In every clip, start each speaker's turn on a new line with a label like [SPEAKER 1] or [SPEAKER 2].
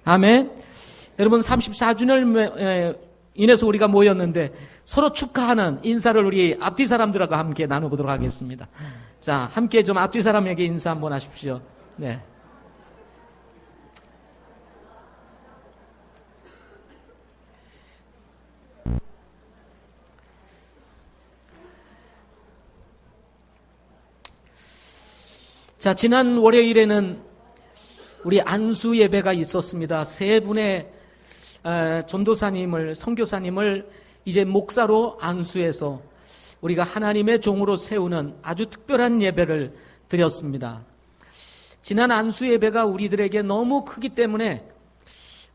[SPEAKER 1] 아멘. 여러분 34주년을 인해서 우리가 모였는데 서로 축하하는 인사를 우리 앞뒤 사람들하고 함께 나눠보도록 하겠습니다. 자, 함께 좀 앞뒤 사람에게 인사 한번 하십시오. 네. 자, 지난 월요일에는 우리 안수 예배가 있었습니다. 세 분의 전도사님을, 선교사님을 이제 목사로 안수해서 우리가 하나님의 종으로 세우는 아주 특별한 예배를 드렸습니다. 지난 안수 예배가 우리들에게 너무 크기 때문에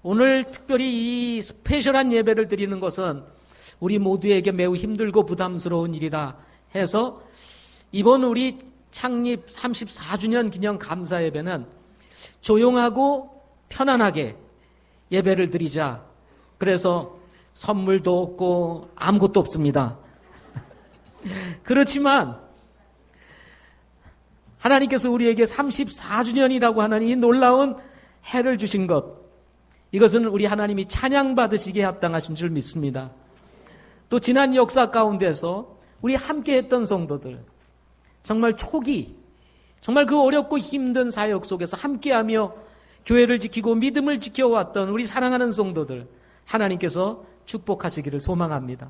[SPEAKER 1] 오늘 특별히 이 스페셜한 예배를 드리는 것은 우리 모두에게 매우 힘들고 부담스러운 일이다 해서 이번 우리 창립 34주년 기념 감사 예배는 조용하고 편안하게 예배를 드리자. 그래서 선물도 없고 아무것도 없습니다. 그렇지만 하나님께서 우리에게 34주년이라고 하는 이 놀라운 해를 주신 것, 이것은 우리 하나님이 찬양받으시기에 합당하신 줄 믿습니다. 또 지난 역사 가운데서 우리 함께했던 성도들, 정말 초기, 정말 그 어렵고 힘든 사역 속에서 함께하며 교회를 지키고 믿음을 지켜왔던 우리 사랑하는 성도들, 하나님께서 축복하시기를 소망합니다.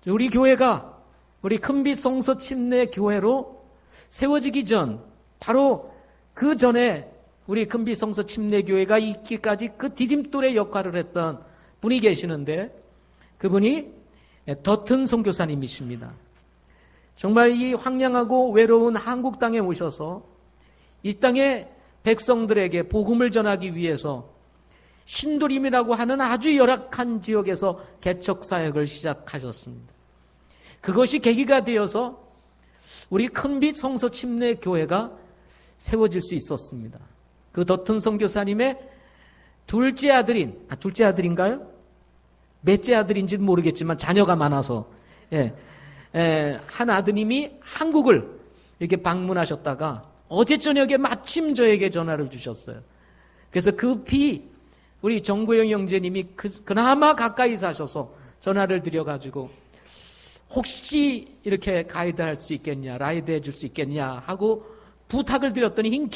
[SPEAKER 1] 우리 교회가 우리 큰빛 성서 침례 교회로 세워지기 전, 바로 그 전에 우리 큰빛 성서 침례 교회가 있기까지 그 디딤돌의 역할을 했던 분이 계시는데, 그분이 더튼 선교사님이십니다. 정말 이 황량하고 외로운 한국 땅에 오셔서 이 땅의 백성들에게 복음을 전하기 위해서 신도림이라고 하는 아주 열악한 지역에서 개척 사역을 시작하셨습니다. 그것이 계기가 되어서 우리 큰빛 성서 침례 교회가 세워질 수 있었습니다. 그 더튼 선교사님의 둘째 아들인가요? 몇째 아들인지는 모르겠지만 자녀가 많아서 한 아드님이 한국을 이렇게 방문하셨다가 어제 저녁에 마침 저에게 전화를 주셨어요. 그래서 급히 우리 정구영 형제님이 그나마 가까이 사셔서 전화를 드려가지고 혹시 이렇게 가이드할 수 있겠냐, 라이드 해줄 수 있겠냐 하고 부탁을 드렸더니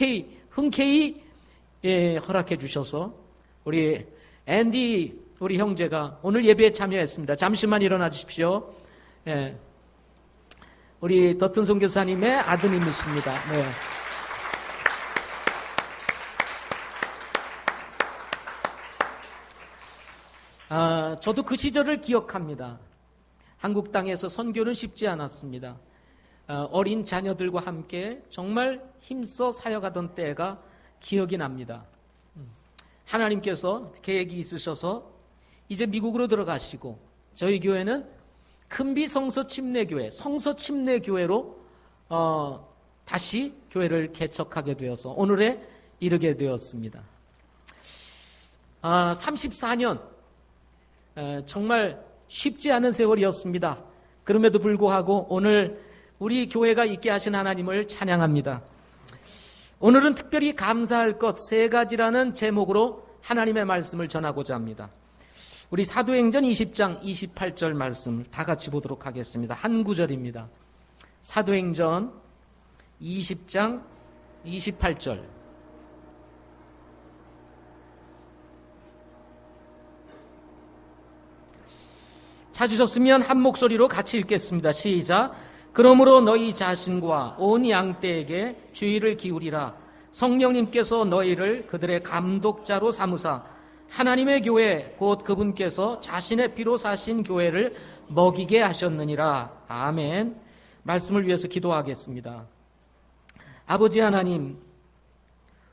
[SPEAKER 1] 흔쾌히 허락해 주셔서 우리 앤디 우리 형제가 오늘 예배에 참여했습니다. 잠시만 일어나 주십시오. 우리 더튼 선교사님의 아드님이십니다. 네. 저도 그 시절을 기억합니다. 한국 땅에서 선교는 쉽지 않았습니다. 어린 자녀들과 함께 정말 힘써 사역하던 때가 기억이 납니다. 하나님께서 계획이 있으셔서 이제 미국으로 들어가시고 저희 교회는 큰빛 성서 침례교회, 성서 침례교회로 다시 교회를 개척하게 되어서 오늘에 이르게 되었습니다. 34년 정말 쉽지 않은 세월이었습니다. 그럼에도 불구하고 오늘 우리 교회가 있게 하신 하나님을 찬양합니다. 오늘은 특별히 감사할 것 세 가지라는 제목으로 하나님의 말씀을 전하고자 합니다. 우리 사도행전 20장 28절 말씀을 다 같이 보도록 하겠습니다. 한 구절입니다. 사도행전 20장 28절. 찾으셨으면 한 목소리로 같이 읽겠습니다. 시작. 그러므로 너희 자신과 온 양떼에게 주의를 기울이라. 성령님께서 너희를 그들의 감독자로 삼으사 하나님의 교회 곧 그분께서 자신의 피로 사신 교회를 먹이게 하셨느니라. 아멘. 말씀을 위해서 기도하겠습니다. 아버지 하나님,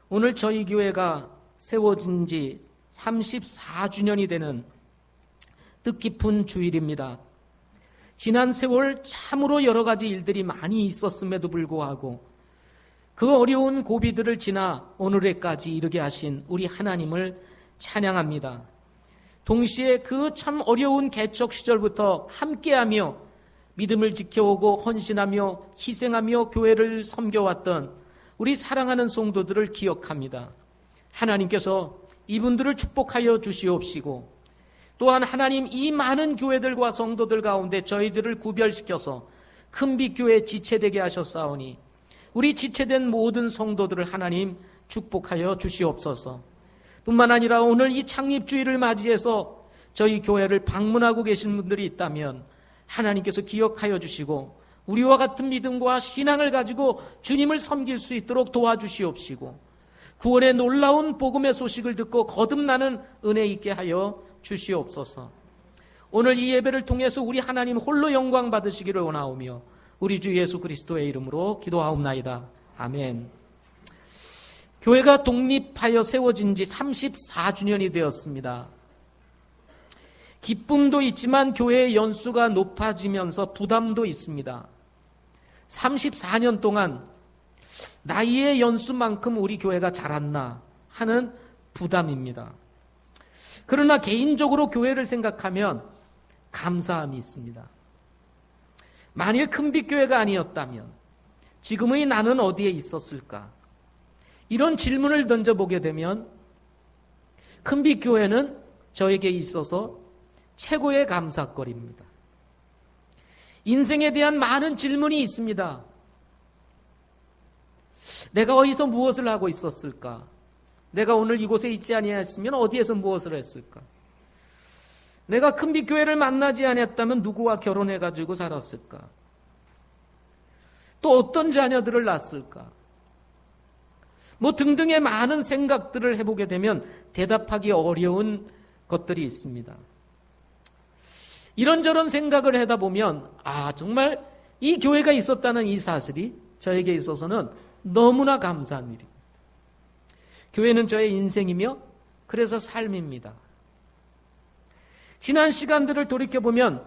[SPEAKER 1] 오늘 저희 교회가 세워진 지 34주년이 되는 뜻깊은 주일입니다. 지난 세월 참으로 여러 가지 일들이 많이 있었음에도 불구하고 그 어려운 고비들을 지나 오늘에까지 이르게 하신 우리 하나님을 찬양합니다. 동시에 그 참 어려운 개척 시절부터 함께하며 믿음을 지켜오고 헌신하며 희생하며 교회를 섬겨왔던 우리 사랑하는 성도들을 기억합니다. 하나님께서 이분들을 축복하여 주시옵시고, 또한 하나님 이 많은 교회들과 성도들 가운데 저희들을 구별시켜서 큰빛교회 지체되게 하셨사오니 우리 지체된 모든 성도들을 하나님 축복하여 주시옵소서. 뿐만 아니라 오늘 이 창립주의를 맞이해서 저희 교회를 방문하고 계신 분들이 있다면 하나님께서 기억하여 주시고 우리와 같은 믿음과 신앙을 가지고 주님을 섬길 수 있도록 도와주시옵시고, 구원의 놀라운 복음의 소식을 듣고 거듭나는 은혜 있게 하여 주시옵소서. 오늘 이 예배를 통해서 우리 하나님 홀로 영광 받으시기를 원하오며 우리 주 예수 그리스도의 이름으로 기도하옵나이다. 아멘. 교회가 독립하여 세워진 지 34주년이 되었습니다. 기쁨도 있지만 교회의 연수가 높아지면서 부담도 있습니다. 34년 동안 나이의 연수만큼 우리 교회가 자랐나 하는 부담입니다. 그러나 개인적으로 교회를 생각하면 감사함이 있습니다. 만일 큰빛교회가 아니었다면 지금의 나는 어디에 있었을까? 이런 질문을 던져보게 되면 큰빛교회는 저에게 있어서 최고의 감사거리입니다. 인생에 대한 많은 질문이 있습니다. 내가 어디서 무엇을 하고 있었을까? 내가 오늘 이곳에 있지 아니했으면 어디에서 무엇을 했을까? 내가 큰빛교회를 만나지 않았다면 누구와 결혼해가지고 살았을까? 또 어떤 자녀들을 낳았을까? 뭐 등등의 많은 생각들을 해보게 되면 대답하기 어려운 것들이 있습니다. 이런저런 생각을 하다 보면 정말 이 교회가 있었다는 이 사실이 저에게 있어서는 너무나 감사한 일입니다. 교회는 저의 인생이며 그래서 삶입니다. 지난 시간들을 돌이켜보면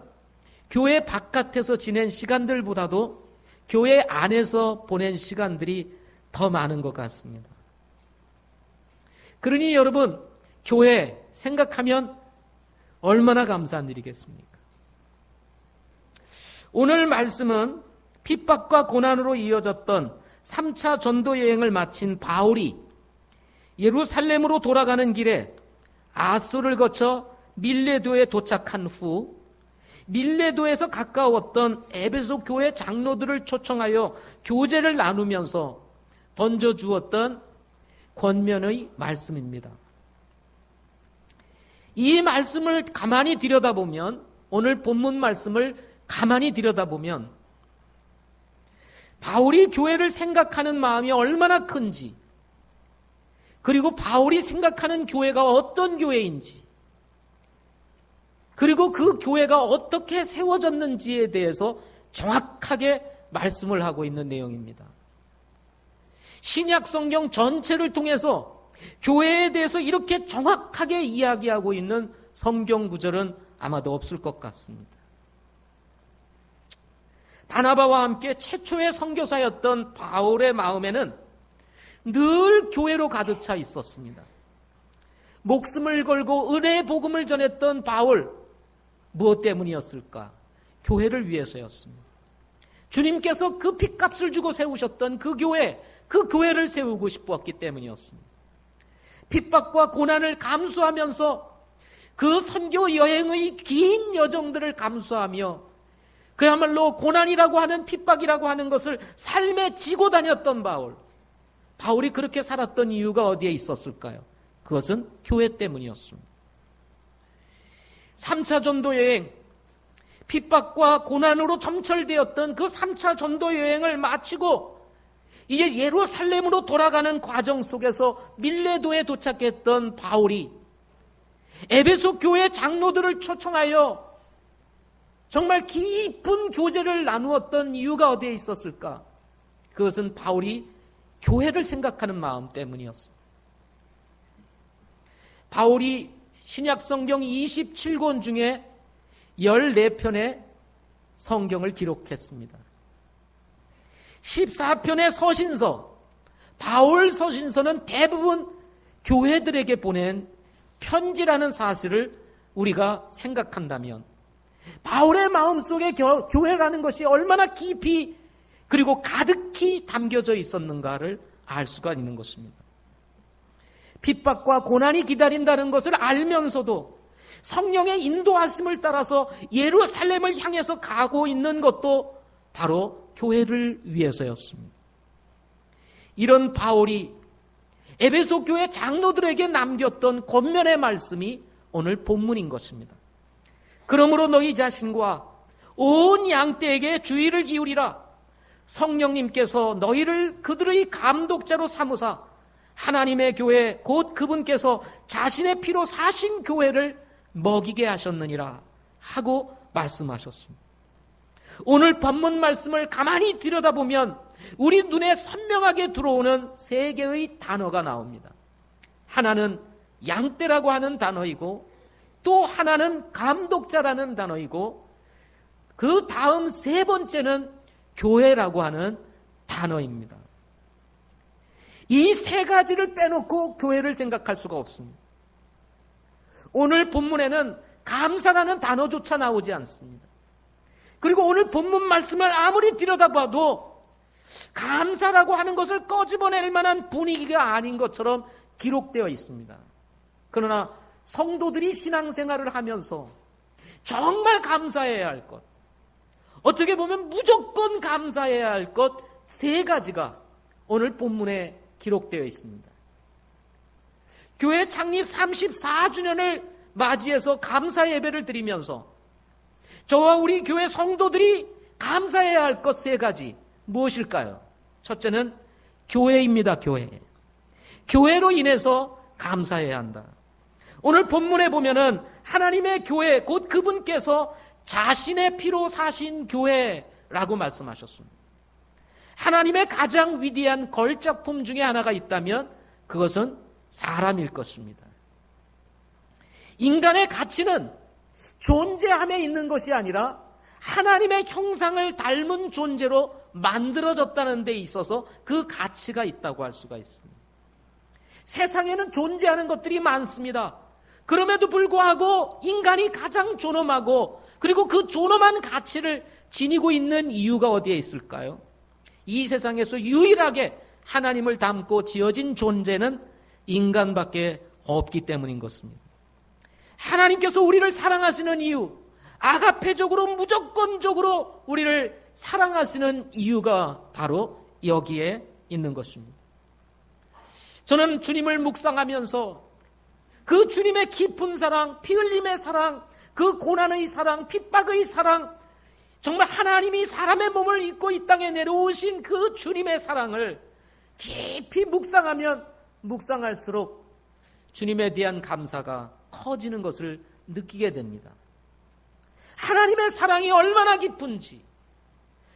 [SPEAKER 1] 교회 바깥에서 지낸 시간들보다도 교회 안에서 보낸 시간들이 더 많은 것 같습니다. 그러니 여러분, 교회 생각하면 얼마나 감사한 일이겠습니까? 오늘 말씀은 핍박과 고난으로 이어졌던 3차 전도 여행을 마친 바울이 예루살렘으로 돌아가는 길에 아소를 거쳐 밀레도에 도착한 후 밀레도에서 가까웠던 에베소 교회 장로들을 초청하여 교제를 나누면서 던져주었던 권면의 말씀입니다. 이 말씀을 가만히 들여다보면, 오늘 본문 말씀을 가만히 들여다보면 바울이 교회를 생각하는 마음이 얼마나 큰지, 그리고 바울이 생각하는 교회가 어떤 교회인지, 그리고 그 교회가 어떻게 세워졌는지에 대해서 정확하게 말씀을 하고 있는 내용입니다. 신약 성경 전체를 통해서 교회에 대해서 이렇게 정확하게 이야기하고 있는 성경 구절은 아마도 없을 것 같습니다. 바나바와 함께 최초의 선교사였던 바울의 마음에는 늘 교회로 가득 차 있었습니다. 목숨을 걸고 은혜의 복음을 전했던 바울, 무엇 때문이었을까? 교회를 위해서였습니다. 주님께서 그 핏값을 주고 세우셨던 그 교회를 세우고 싶었기 때문이었습니다. 핍박과 고난을 감수하면서 그 선교 여행의 긴 여정들을 감수하며 그야말로 고난이라고 하는, 핍박이라고 하는 것을 삶에 지고 다녔던 바울이 그렇게 살았던 이유가 어디에 있었을까요? 그것은 교회 때문이었습니다. 3차 전도 여행, 핍박과 고난으로 점철되었던 그 3차 전도 여행을 마치고 이제 예루살렘으로 돌아가는 과정 속에서 밀레도에 도착했던 바울이 에베소 교회 장로들을 초청하여 정말 깊은 교제를 나누었던 이유가 어디에 있었을까? 그것은 바울이 교회를 생각하는 마음 때문이었습니다. 바울이 신약 성경 27권 중에 14편의 성경을 기록했습니다. 14편의 서신서, 바울 서신서는 대부분 교회들에게 보낸 편지라는 사실을 우리가 생각한다면 바울의 마음속에 교회라는 것이 얼마나 깊이 그리고 가득히 담겨져 있었는가를 알 수가 있는 것입니다. 핍박과 고난이 기다린다는 것을 알면서도 성령의 인도하심을 따라서 예루살렘을 향해서 가고 있는 것도 바로 교회를 위해서였습니다. 이런 바울이 에베소 교회 장로들에게 남겼던 권면의 말씀이 오늘 본문인 것입니다. 그러므로 너희 자신과 온 양떼에게 주의를 기울이라. 성령님께서 너희를 그들의 감독자로 삼으사 하나님의 교회 곧 그분께서 자신의 피로 사신 교회를 먹이게 하셨느니라 하고 말씀하셨습니다. 오늘 본문 말씀을 가만히 들여다보면 우리 눈에 선명하게 들어오는 세 개의 단어가 나옵니다. 하나는 양떼라고 하는 단어이고, 또 하나는 감독자라는 단어이고, 그 다음 세 번째는 교회라고 하는 단어입니다. 이 세 가지를 빼놓고 교회를 생각할 수가 없습니다. 오늘 본문에는 감사라는 단어조차 나오지 않습니다. 그리고 오늘 본문 말씀을 아무리 들여다봐도 감사라고 하는 것을 꺼집어낼 만한 분위기가 아닌 것처럼 기록되어 있습니다. 그러나 성도들이 신앙생활을 하면서 정말 감사해야 할 것, 어떻게 보면 무조건 감사해야 할 것 세 가지가 오늘 본문에 기록되어 있습니다. 교회 창립 34주년을 맞이해서 감사 예배를 드리면서 저와 우리 교회 성도들이 감사해야 할 것 세 가지 무엇일까요? 첫째는 교회입니다. 교회. 교회로 인해서 감사해야 한다. 오늘 본문에 보면은 하나님의 교회 곧 그분께서 자신의 피로 사신 교회라고 말씀하셨습니다. 하나님의 가장 위대한 걸작품 중에 하나가 있다면 그것은 사람일 것입니다. 인간의 가치는 존재함에 있는 것이 아니라 하나님의 형상을 닮은 존재로 만들어졌다는 데 있어서 그 가치가 있다고 할 수가 있습니다. 세상에는 존재하는 것들이 많습니다. 그럼에도 불구하고 인간이 가장 존엄하고 그리고 그 존엄한 가치를 지니고 있는 이유가 어디에 있을까요? 이 세상에서 유일하게 하나님을 닮고 지어진 존재는 인간밖에 없기 때문인 것입니다. 하나님께서 우리를 사랑하시는 이유, 아가페적으로 무조건적으로 우리를 사랑하시는 이유가 바로 여기에 있는 것입니다. 저는 주님을 묵상하면서 그 주님의 깊은 사랑, 피 흘림의 사랑, 그 고난의 사랑, 핍박의 사랑, 정말 하나님이 사람의 몸을 입고 이 땅에 내려오신 그 주님의 사랑을 깊이 묵상하면 묵상할수록 주님에 대한 감사가 커지는 것을 느끼게 됩니다. 하나님의 사랑이 얼마나 깊은지,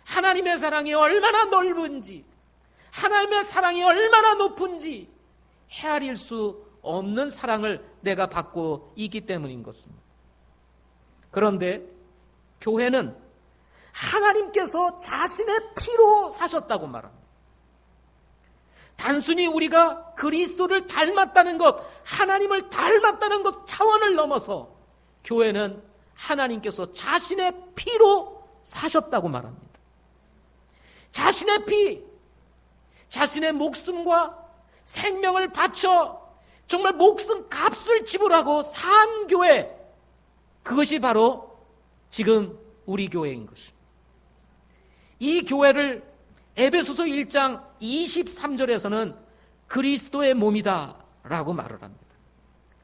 [SPEAKER 1] 하나님의 사랑이 얼마나 넓은지, 하나님의 사랑이 얼마나 높은지 헤아릴 수 없는 사랑을 내가 받고 있기 때문인 것입니다. 그런데 교회는 하나님께서 자신의 피로 사셨다고 말합니다. 단순히 우리가 그리스도를 닮았다는 것, 하나님을 닮았다는 것 차원을 넘어서 교회는 하나님께서 자신의 피로 사셨다고 말합니다. 자신의 피, 자신의 목숨과 생명을 바쳐 정말 목숨 값을 지불하고 산 교회, 그것이 바로 지금 우리 교회인 것입니다. 이 교회를 에베소서 1장 23절에서는 그리스도의 몸이다 라고 말을 합니다.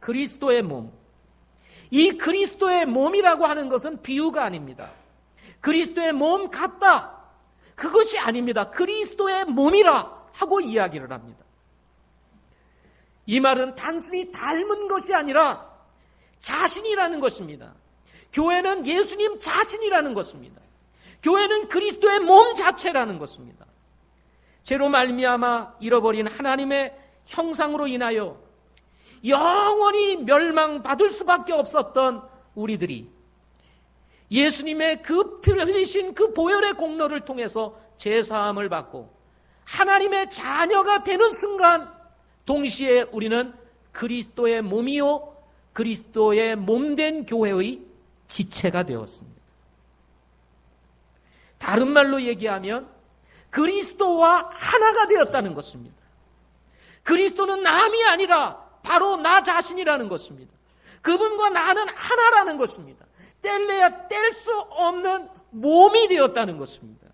[SPEAKER 1] 그리스도의 몸. 이 그리스도의 몸이라고 하는 것은 비유가 아닙니다. 그리스도의 몸 같다, 그것이 아닙니다. 그리스도의 몸이라 하고 이야기를 합니다. 이 말은 단순히 닮은 것이 아니라 자신이라는 것입니다. 교회는 예수님 자신이라는 것입니다. 교회는 그리스도의 몸 자체라는 것입니다. 죄로 말미암아 잃어버린 하나님의 형상으로 인하여 영원히 멸망받을 수밖에 없었던 우리들이 예수님의 그 피를 흘리신 그 보혈의 공로를 통해서 죄사함을 받고 하나님의 자녀가 되는 순간 동시에 우리는 그리스도의 몸이요 그리스도의 몸된 교회의 지체가 되었습니다. 다른 말로 얘기하면 그리스도와 하나가 되었다는 것입니다. 그리스도는 남이 아니라 바로 나 자신이라는 것입니다. 그분과 나는 하나라는 것입니다. 뗄래야 뗄 수 없는 몸이 되었다는 것입니다.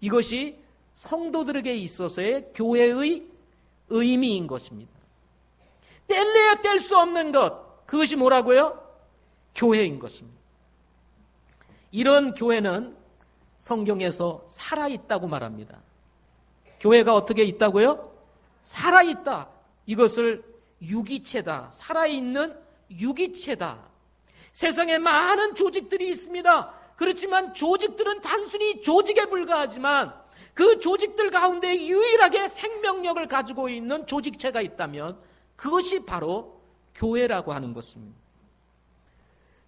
[SPEAKER 1] 이것이 성도들에게 있어서의 교회의 의미인 것입니다. 뗄래야 뗄 수 없는 것, 그것이 뭐라고요? 교회인 것입니다. 이런 교회는 성경에서 살아있다고 말합니다. 교회가 어떻게 있다고요? 살아있다. 이것을 유기체다. 살아있는 유기체다. 세상에 많은 조직들이 있습니다. 그렇지만 조직들은 단순히 조직에 불과하지만 그 조직들 가운데 유일하게 생명력을 가지고 있는 조직체가 있다면 그것이 바로 교회라고 하는 것입니다.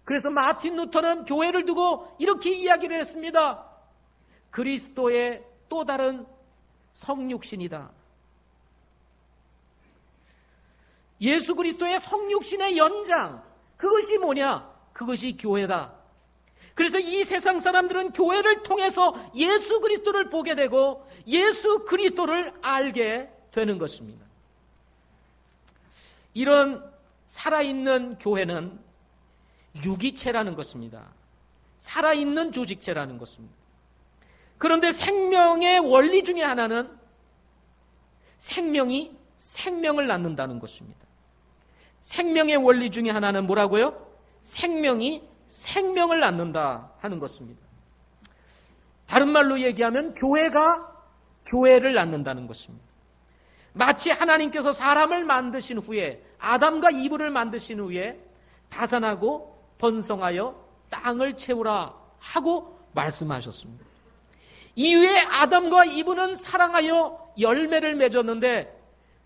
[SPEAKER 1] 그래서 마틴 루터는 교회를 두고 이렇게 이야기를 했습니다. 그리스도의 또 다른 성육신이다. 예수 그리스도의 성육신의 연장, 그것이 뭐냐? 그것이 교회다. 그래서 이 세상 사람들은 교회를 통해서 예수 그리스도를 보게 되고 예수 그리스도를 알게 되는 것입니다. 이런 살아있는 교회는 유기체라는 것입니다. 살아있는 조직체라는 것입니다. 그런데 생명의 원리 중에 하나는 생명이 생명을 낳는다는 것입니다. 생명의 원리 중에 하나는 뭐라고요? 생명이 생명을 낳는다 하는 것입니다. 다른 말로 얘기하면 교회가 교회를 낳는다는 것입니다. 마치 하나님께서 사람을 만드신 후에 아담과 이브를 만드신 후에 다산하고 번성하여 땅을 채우라 하고 말씀하셨습니다. 이후에 아담과 이브는 사랑하여 열매를 맺었는데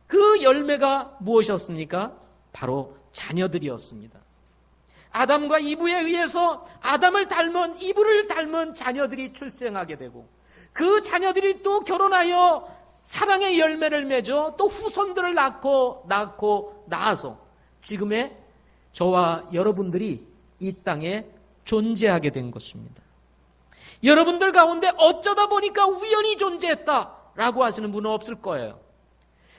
[SPEAKER 1] 그 열매가 무엇이었습니까? 바로 자녀들이었습니다. 아담과 이브에 의해서 아담을 닮은 이브를 닮은 자녀들이 출생하게 되고 그 자녀들이 또 결혼하여 사랑의 열매를 맺어 또 후손들을 낳아서 지금의 저와 여러분들이 이 땅에 존재하게 된 것입니다. 여러분들 가운데 어쩌다 보니까 우연히 존재했다라고 하시는 분은 없을 거예요.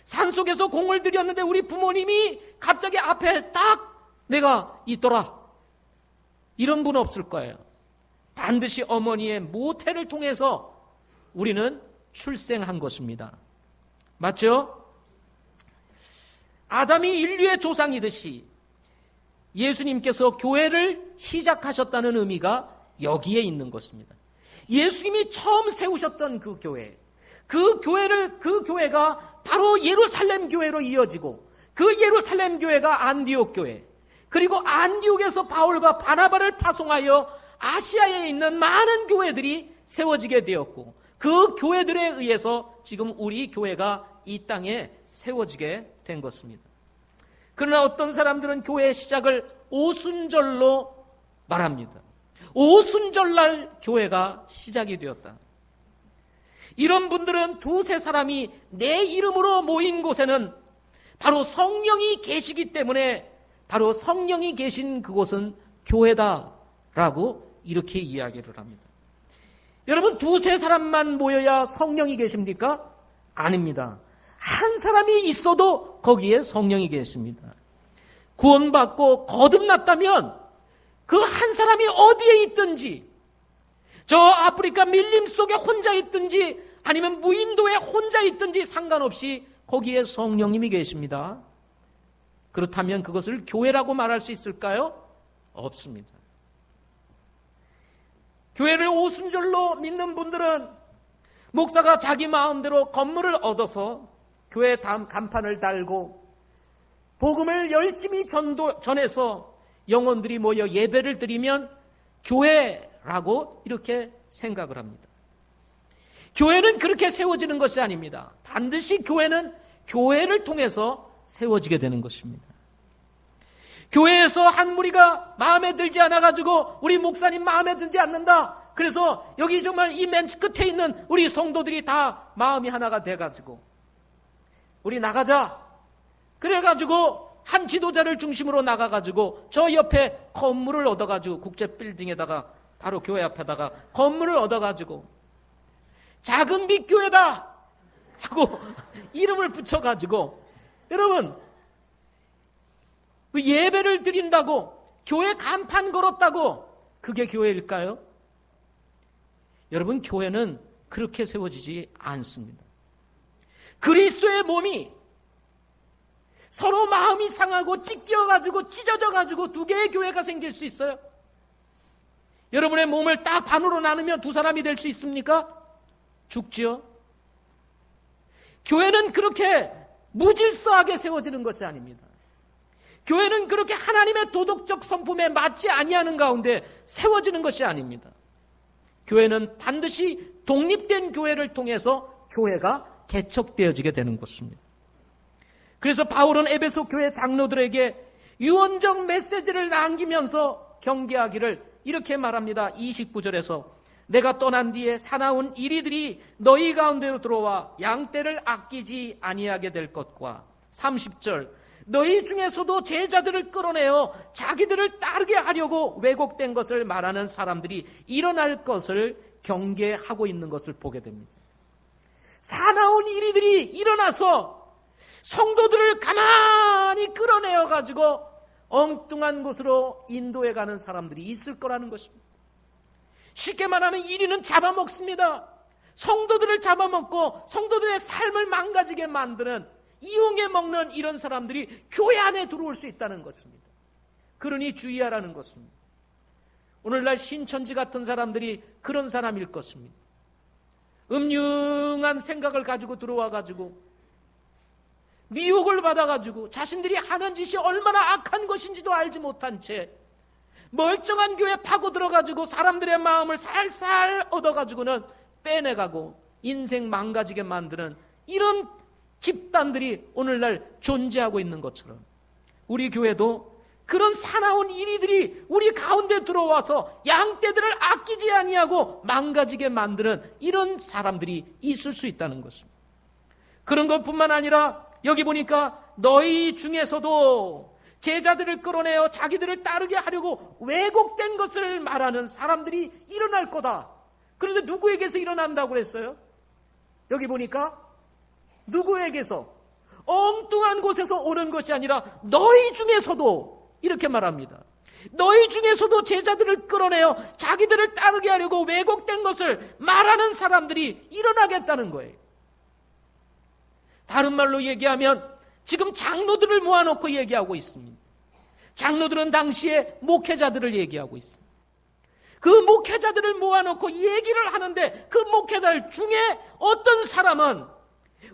[SPEAKER 1] 산속에서 공을 들였는데 우리 부모님이 갑자기 앞에 딱 내가 있더라. 이런 분은 없을 거예요. 반드시 어머니의 모태를 통해서 우리는 출생한 것입니다. 맞죠? 아담이 인류의 조상이듯이 예수님께서 교회를 시작하셨다는 의미가 여기에 있는 것입니다. 예수님이 처음 세우셨던 그 교회가 바로 예루살렘 교회로 이어지고 그 예루살렘 교회가 안디옥 교회, 그리고 안디옥에서 바울과 바나바를 파송하여 아시아에 있는 많은 교회들이 세워지게 되었고 그 교회들에 의해서 지금 우리 교회가 이 땅에 세워지게 된 것입니다. 그러나 어떤 사람들은 교회의 시작을 오순절로 말합니다. 오순절날 교회가 시작이 되었다. 이런 분들은 두세 사람이 내 이름으로 모인 곳에는 바로 성령이 계시기 때문에 바로 성령이 계신 그곳은 교회다라고 이렇게 이야기를 합니다. 여러분, 두세 사람만 모여야 성령이 계십니까? 아닙니다. 한 사람이 있어도 거기에 성령이 계십니다. 구원받고 거듭났다면 그 한 사람이 어디에 있든지, 저 아프리카 밀림 속에 혼자 있든지 아니면 무인도에 혼자 있든지 상관없이 거기에 성령님이 계십니다. 그렇다면 그것을 교회라고 말할 수 있을까요? 없습니다. 교회를 오순절로 믿는 분들은 목사가 자기 마음대로 건물을 얻어서 교회 다음 간판을 달고 복음을 열심히 전해서 영혼들이 모여 예배를 드리면 교회라고 이렇게 생각을 합니다. 교회는 그렇게 세워지는 것이 아닙니다. 반드시 교회는 교회를 통해서 세워지게 되는 것입니다. 교회에서 한 무리가 마음에 들지 않아가지고 우리 목사님 마음에 들지 않는다. 그래서 여기 정말 이 맨 끝에 있는 우리 성도들이 다 마음이 하나가 돼가지고 우리 나가자. 그래가지고 한 지도자를 중심으로 나가가지고 저 옆에 건물을 얻어가지고 국제 빌딩에다가 바로 교회 앞에다가 건물을 얻어가지고 작은 빛 교회다 하고 이름을 붙여가지고 여러분 예배를 드린다고, 교회 간판 걸었다고 그게 교회일까요? 여러분, 교회는 그렇게 세워지지 않습니다. 그리스도의 몸이 서로 마음이 상하고 찢겨가지고 찢어져가지고 두 개의 교회가 생길 수 있어요? 여러분의 몸을 딱 반으로 나누면 두 사람이 될 수 있습니까? 죽지요? 교회는 그렇게 무질서하게 세워지는 것이 아닙니다. 교회는 그렇게 하나님의 도덕적 성품에 맞지 아니하는 가운데 세워지는 것이 아닙니다. 교회는 반드시 독립된 교회를 통해서 교회가 개척되어지게 되는 것입니다. 그래서 바울은 에베소 교회 장로들에게 유언적 메시지를 남기면서 경계하기를 이렇게 말합니다. 29절에서 내가 떠난 뒤에 사나운 이리들이 너희 가운데로 들어와 양떼를 아끼지 아니하게 될 것과 30절 너희 중에서도 제자들을 끌어내어 자기들을 따르게 하려고 왜곡된 것을 말하는 사람들이 일어날 것을 경계하고 있는 것을 보게 됩니다. 사나운 이리들이 일어나서 성도들을 가만히 끌어내어 가지고 엉뚱한 곳으로 인도해 가는 사람들이 있을 거라는 것입니다. 쉽게 말하면 이리는 잡아먹습니다. 성도들을 잡아먹고 성도들의 삶을 망가지게 만드는, 이용해 먹는 이런 사람들이 교회 안에 들어올 수 있다는 것입니다. 그러니 주의하라는 것입니다. 오늘날 신천지 같은 사람들이 그런 사람일 것입니다. 음흉한 생각을 가지고 들어와 가지고 미혹을 받아 가지고 자신들이 하는 짓이 얼마나 악한 것인지도 알지 못한 채 멀쩡한 교회 파고 들어가지고 사람들의 마음을 살살 얻어가지고는 빼내가고 인생 망가지게 만드는 이런 집단들이 오늘날 존재하고 있는 것처럼 우리 교회도 그런 사나운 이리들이 우리 가운데 들어와서 양떼들을 아끼지 아니하고 망가지게 만드는 이런 사람들이 있을 수 있다는 것입니다. 그런 것뿐만 아니라 여기 보니까 너희 중에서도 제자들을 끌어내어 자기들을 따르게 하려고 왜곡된 것을 말하는 사람들이 일어날 거다. 그런데 누구에게서 일어난다고 그랬어요? 여기 보니까 누구에게서? 엉뚱한 곳에서 오는 것이 아니라 너희 중에서도 이렇게 말합니다. 너희 중에서도 제자들을 끌어내어 자기들을 따르게 하려고 왜곡된 것을 말하는 사람들이 일어나겠다는 거예요. 다른 말로 얘기하면 지금 장로들을 모아놓고 얘기하고 있습니다. 장로들은 당시에 목회자들을 얘기하고 있습니다. 그 목회자들을 모아놓고 얘기를 하는데 그 목회자들 중에 어떤 사람은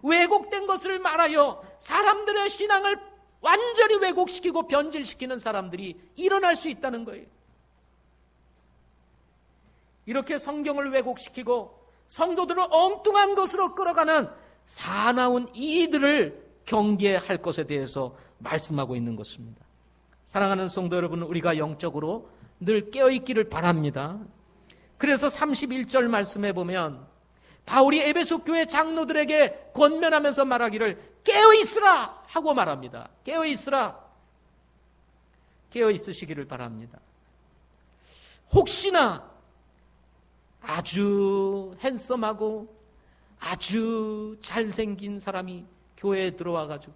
[SPEAKER 1] 왜곡된 것을 말하여 사람들의 신앙을 완전히 왜곡시키고 변질시키는 사람들이 일어날 수 있다는 거예요. 이렇게 성경을 왜곡시키고 성도들을 엉뚱한 것으로 끌어가는 사나운 이들을 경계할 것에 대해서 말씀하고 있는 것입니다. 사랑하는 성도 여러분, 우리가 영적으로 늘 깨어있기를 바랍니다. 그래서 31절 말씀해 보면 바울이 에베소 교회 장로들에게 권면하면서 말하기를 깨어있으라 하고 말합니다. 깨어있으라. 깨어있으시기를 바랍니다. 혹시나 아주 핸섬하고 아주 잘생긴 사람이 교회에 들어와가지고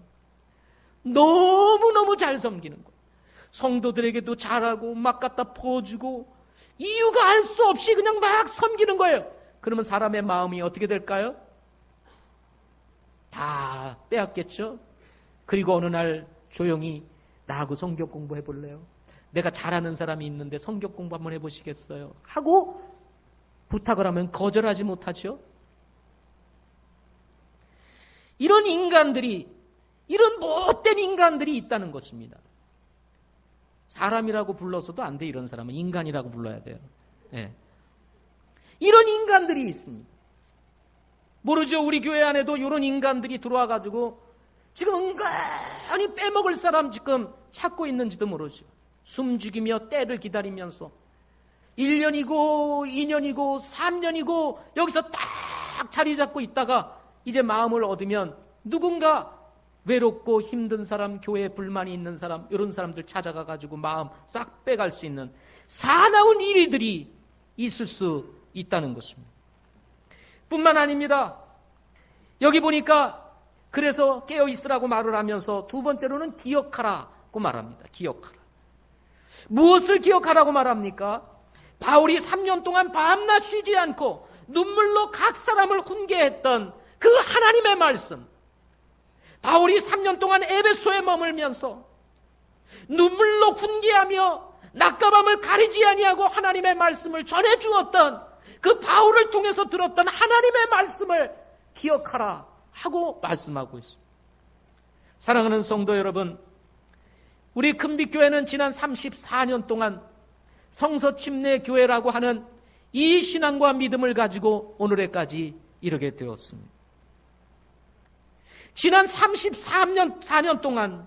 [SPEAKER 1] 너무너무 잘 섬기는 거예요. 성도들에게도 잘하고 막 갖다 퍼주고 이유가 알 수 없이 그냥 막 섬기는 거예요. 그러면 사람의 마음이 어떻게 될까요? 다 빼앗겠죠. 그리고 어느 날 조용히 나하고 성경 공부해 볼래요? 내가 잘하는 사람이 있는데 성경 공부 한번 해보시겠어요? 하고 부탁을 하면 거절하지 못하죠. 이런 인간들이, 이런 못된 인간들이 있다는 것입니다. 사람이라고 불러서도 안 돼. 이런 사람은 인간이라고 불러야 돼요. 네. 이런 인간들이 있습니다. 모르죠. 우리 교회 안에도 이런 인간들이 들어와가지고 지금 은근히 빼먹을 사람 지금 찾고 있는지도 모르죠. 숨죽이며 때를 기다리면서 1년이고 2년이고 3년이고 여기서 딱 자리 잡고 있다가 이제 마음을 얻으면 누군가 외롭고 힘든 사람, 교회에 불만이 있는 사람, 이런 사람들 찾아가가지고 마음 싹 빼갈 수 있는 사나운 이리들이 있을 수 있다는 것입니다. 뿐만 아닙니다. 여기 보니까 그래서 깨어있으라고 말을 하면서 두 번째로는 기억하라 말합니다. 기억하라. 무엇을 기억하라고 말합니까? 바울이 3년 동안 밤낮 쉬지 않고 눈물로 각 사람을 훈계했던 그 하나님의 말씀. 바울이 3년 동안 에베소에 머물면서 눈물로 훈계하며 낮과 밤을 가리지 아니하고 하나님의 말씀을 전해주었던 그 바울을 통해서 들었던 하나님의 말씀을 기억하라 하고 말씀하고 있습니다. 사랑하는 성도 여러분, 우리 금빛교회는 지난 34년 동안 성서침례교회라고 하는 이 신앙과 믿음을 가지고 오늘에까지 이르게 되었습니다. 지난 34년 동안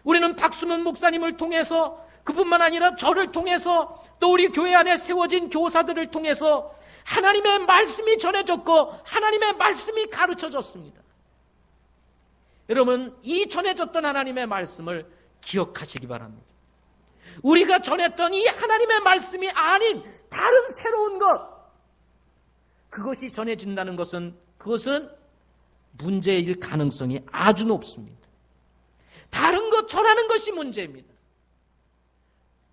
[SPEAKER 1] 우리는 박수문 목사님을 통해서, 그뿐만 아니라 저를 통해서, 또 우리 교회 안에 세워진 교사들을 통해서 하나님의 말씀이 전해졌고 하나님의 말씀이 가르쳐졌습니다. 여러분, 이 전해졌던 하나님의 말씀을 기억하시기 바랍니다. 우리가 전했던 이 하나님의 말씀이 아닌 다른 새로운 것, 그것이 전해진다는 것은 그것은 문제일 가능성이 아주 높습니다. 다른 것 전하는 것이 문제입니다.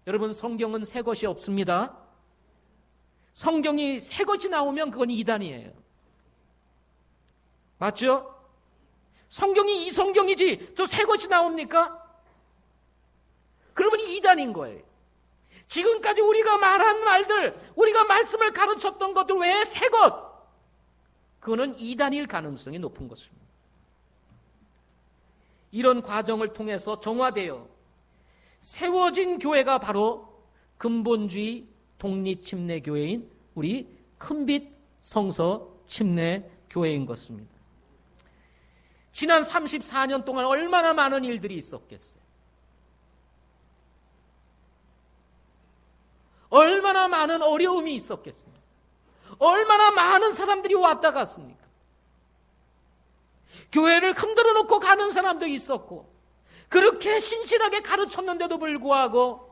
[SPEAKER 1] 여러분, 성경은 새 것이 없습니다. 성경이 새 것이 나오면 그건 이단이에요. 맞죠? 성경이 이 성경이지 저 새 것이 나옵니까? 그러면 이단인 거예요. 지금까지 우리가 말한 말들, 우리가 말씀을 가르쳤던 것들 외에 새 것, 그거는 이단일 가능성이 높은 것입니다. 이런 과정을 통해서 정화되어 세워진 교회가 바로 근본주의 독립침례교회인 우리 큰빛 성서침례교회인 것입니다. 지난 34년 동안 얼마나 많은 일들이 있었겠어요. 얼마나 많은 어려움이 있었겠습니까? 얼마나 많은 사람들이 왔다 갔습니까? 교회를 흔들어 놓고 가는 사람도 있었고, 그렇게 신실하게 가르쳤는데도 불구하고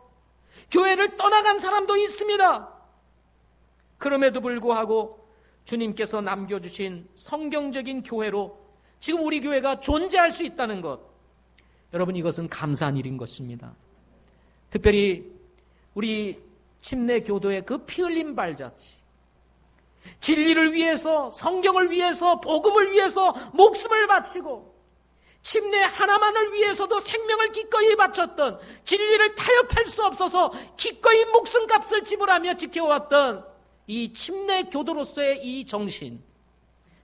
[SPEAKER 1] 교회를 떠나간 사람도 있습니다. 그럼에도 불구하고 주님께서 남겨주신 성경적인 교회로 지금 우리 교회가 존재할 수 있다는 것, 여러분, 이것은 감사한 일인 것입니다. 특별히 우리 침례교도의 그 피 흘린 발자취, 진리를 위해서, 성경을 위해서, 복음을 위해서 목숨을 바치고 침례 하나만을 위해서도 생명을 기꺼이 바쳤던, 진리를 타협할 수 없어서 기꺼이 목숨값을 지불하며 지켜왔던 이 침례교도로서의 이 정신,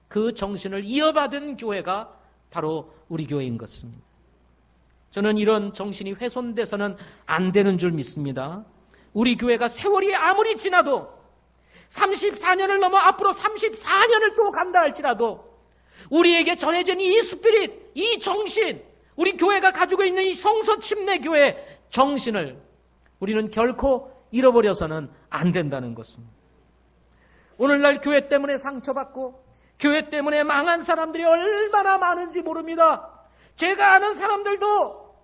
[SPEAKER 1] 그 정신을 이어받은 교회가 바로 우리 교회인 것입니다. 저는 이런 정신이 훼손돼서는 안 되는 줄 믿습니다. 우리 교회가 세월이 아무리 지나도 34년을 넘어 앞으로 34년을 또 간다 할지라도 우리에게 전해진 이 스피릿, 이 정신, 우리 교회가 가지고 있는 이 성서침례교회 정신을 우리는 결코 잃어버려서는 안 된다는 것입니다. 오늘날 교회 때문에 상처받고 교회 때문에 망한 사람들이 얼마나 많은지 모릅니다. 제가 아는 사람들도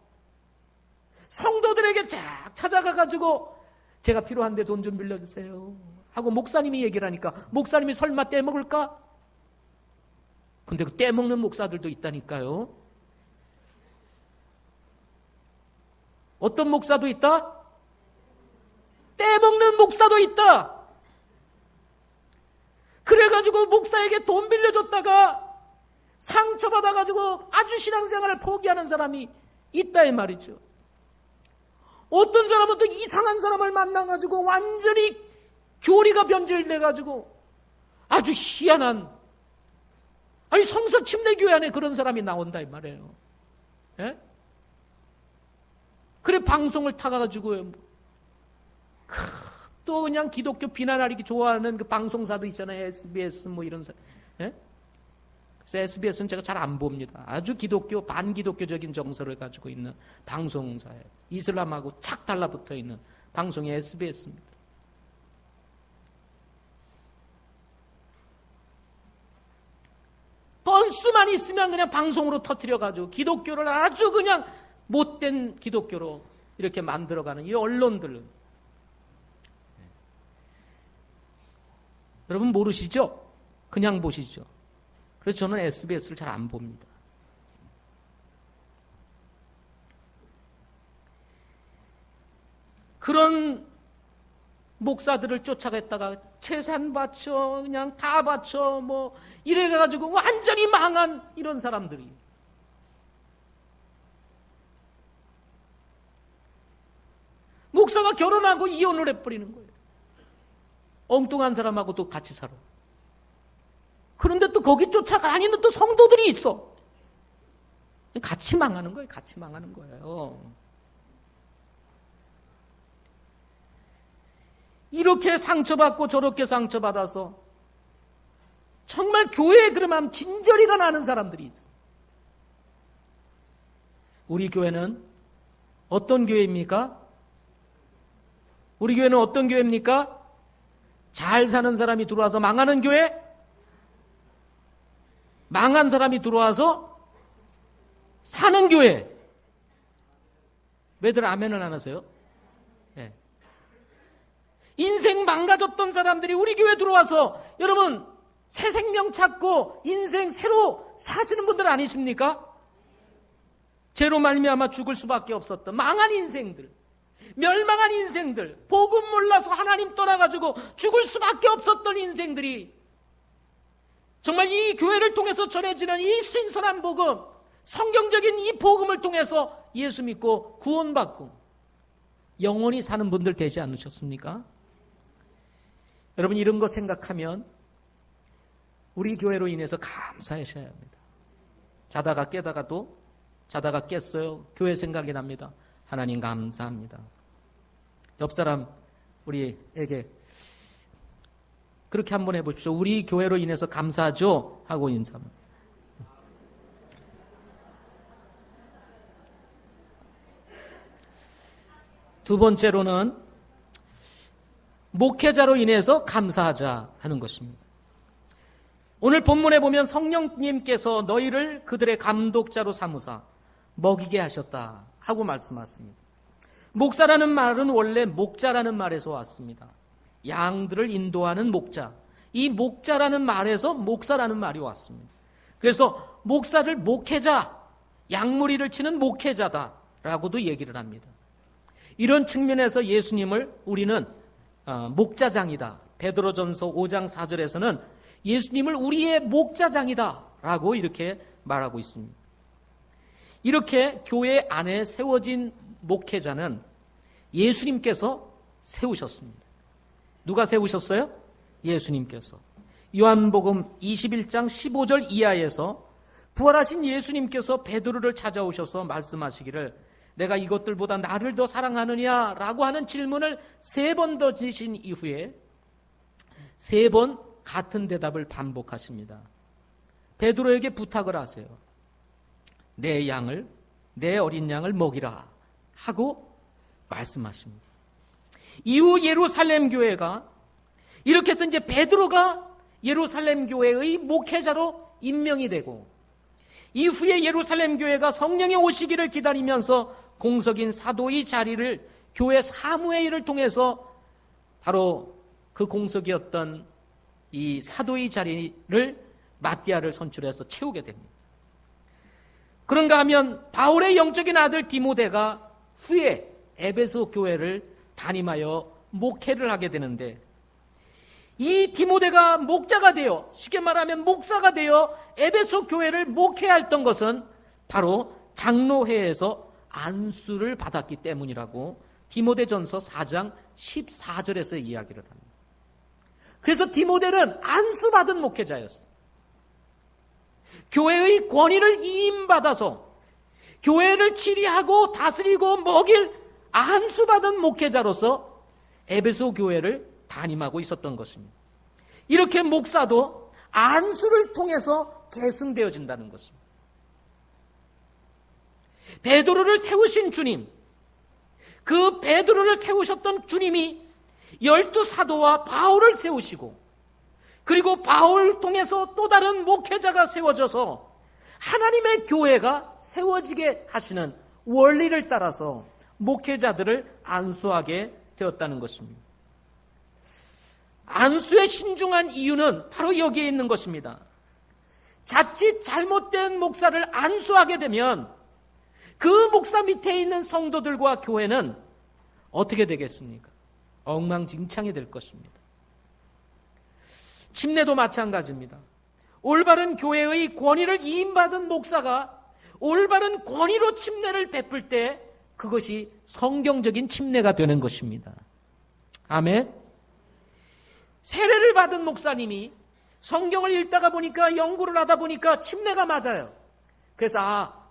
[SPEAKER 1] 성도들에게 쫙 찾아가가지고 제가 필요한데 돈 좀 빌려주세요 하고 목사님이 얘기를 하니까 목사님이 설마 떼먹을까? 근데 그 떼먹는 목사들도 있다니까요. 어떤 목사도 있다? 떼먹는 목사도 있다. 그래가지고 목사에게 돈 빌려줬다가 상처받아가지고 아주 신앙생활을 포기하는 사람이 있다 이 말이죠. 어떤 사람은 또 이상한 사람을 만나가지고 완전히 교리가 변질돼가지고 아주 희한한, 아니 성서침례교회 안에 그런 사람이 나온다 이 말이에요. 예? 그래 방송을 타가지고 또 그냥 기독교 비난하기 좋아하는 그 방송사도 있잖아요. SBS 뭐 이런 사. 예? 그래서 SBS는 제가 잘 안 봅니다. 아주 기독교 반기독교적인 정서를 가지고 있는 방송사예요. 이슬람하고 착 달라붙어 있는 방송이 SBS입니다. 건수만 있으면 그냥 방송으로 터뜨려가지고 기독교를 아주 그냥 못된 기독교로 이렇게 만들어가는 이 언론들은, 여러분 모르시죠? 그냥 보시죠. 그래서 저는 SBS를 잘 안 봅니다. 그런 목사들을 쫓아갔다가 재산 바쳐, 그냥 다 바쳐, 이래가지고 완전히 망한 이런 사람들이. 목사가 결혼하고 이혼을 해버리는 거예요. 엉뚱한 사람하고 또 같이 살아. 그런데 또 거기 쫓아다니는 또 성도들이 있어. 같이 망하는 거예요. 같이 망하는 거예요. 이렇게 상처받고 저렇게 상처받아서 정말 교회에 그러면 진저리가 나는 사람들이 있어. 우리 교회는 어떤 교회입니까? 우리 교회는 어떤 교회입니까? 잘 사는 사람이 들어와서 망하는 교회? 망한 사람이 들어와서 사는 교회. 왜들 아멘을 안 하세요? 네. 인생 망가졌던 사람들이 우리 교회 들어와서 여러분 새 생명 찾고 인생 새로 사시는 분들 아니십니까? 죄로 말미암아 죽을 수밖에 없었던 망한 인생들, 멸망한 인생들, 복음 몰라서 하나님 떠나가지고 죽을 수밖에 없었던 인생들이 정말 이 교회를 통해서 전해지는 이 신선한 복음, 성경적인 이 복음을 통해서 예수 믿고 구원받고 영원히 사는 분들 되지 않으셨습니까? 여러분 이런 거 생각하면 우리 교회로 인해서 감사하셔야 합니다. 자다가 깨다가도 자다가 깼어요. 교회 생각이 납니다. 하나님 감사합니다. 옆 사람 우리에게 그렇게 한번 해보십시오. 우리 교회로 인해서 감사하죠? 하고 인사합니다. 두 번째로는 목회자로 인해서 감사하자 하는 것입니다. 오늘 본문에 보면 성령님께서 너희를 그들의 감독자로 삼으사 먹이게 하셨다 하고 말씀하십니다. 목사라는 말은 원래 목자라는 말에서 왔습니다. 양들을 인도하는 목자. 이 목자라는 말에서 목사라는 말이 왔습니다. 그래서 목사를 목회자, 양무리를 치는 목회자다라고도 얘기를 합니다. 이런 측면에서 예수님을 우리는 목자장이다. 베드로전서 5장 4절에서는 예수님을 우리의 목자장이다라고 이렇게 말하고 있습니다. 이렇게 교회 안에 세워진 목회자는 예수님께서 세우셨습니다. 누가 세우셨어요? 예수님께서. 요한복음 21장 15절 이하에서 부활하신 예수님께서 베드로를 찾아오셔서 말씀하시기를 내가 이것들보다 나를 더 사랑하느냐라고 하는 질문을 3번 던지신 이후에 3번 같은 대답을 반복하십니다. 베드로에게 부탁을 하세요. 내 양을, 내 어린 양을 먹이라 하고 말씀하십니다. 이후 예루살렘 교회가 이렇게 해서 이제 베드로가 예루살렘 교회의 목회자로 임명이 되고 이후에 예루살렘 교회가 성령의 오시기를 기다리면서 공석인 사도의 자리를 교회 사무회의를 통해서 바로 그 공석이었던 이 사도의 자리를 마띠아를 선출해서 채우게 됩니다. 그런가 하면 바울의 영적인 아들 디모데가 후에 에베소 교회를 담임하여 목회를 하게 되는데 이 디모데가 목자가 되어 쉽게 말하면 목사가 되어 에베소 교회를 목회했던 것은 바로 장로회에서 안수를 받았기 때문이라고 디모데전서 4장 14절에서 이야기를 합니다. 그래서 디모데는 안수받은 목회자였어요. 교회의 권위를 이임받아서 교회를 치리하고 다스리고 먹일 안수받은 목회자로서 에베소 교회를 담임하고 있었던 것입니다. 이렇게 목사도 안수를 통해서 계승되어진다는 것입니다. 베드로를 세우신 주님, 그 베드로를 세우셨던 주님이 12사도와 바울을 세우시고 그리고 바울을 통해서 또 다른 목회자가 세워져서 하나님의 교회가 세워지게 하시는 원리를 따라서 목회자들을 안수하게 되었다는 것입니다. 안수에 신중한 이유는 바로 여기에 있는 것입니다. 자칫 잘못된 목사를 안수하게 되면 그 목사 밑에 있는 성도들과 교회는 어떻게 되겠습니까? 엉망진창이 될 것입니다. 침례도 마찬가지입니다. 올바른 교회의 권위를 이임받은 목사가 올바른 권위로 침례를 베풀 때 그것이 성경적인 침례가 되는 것입니다. 아멘. 세례를 받은 목사님이 성경을 읽다가 보니까 연구를 하다 보니까 침례가 맞아요. 그래서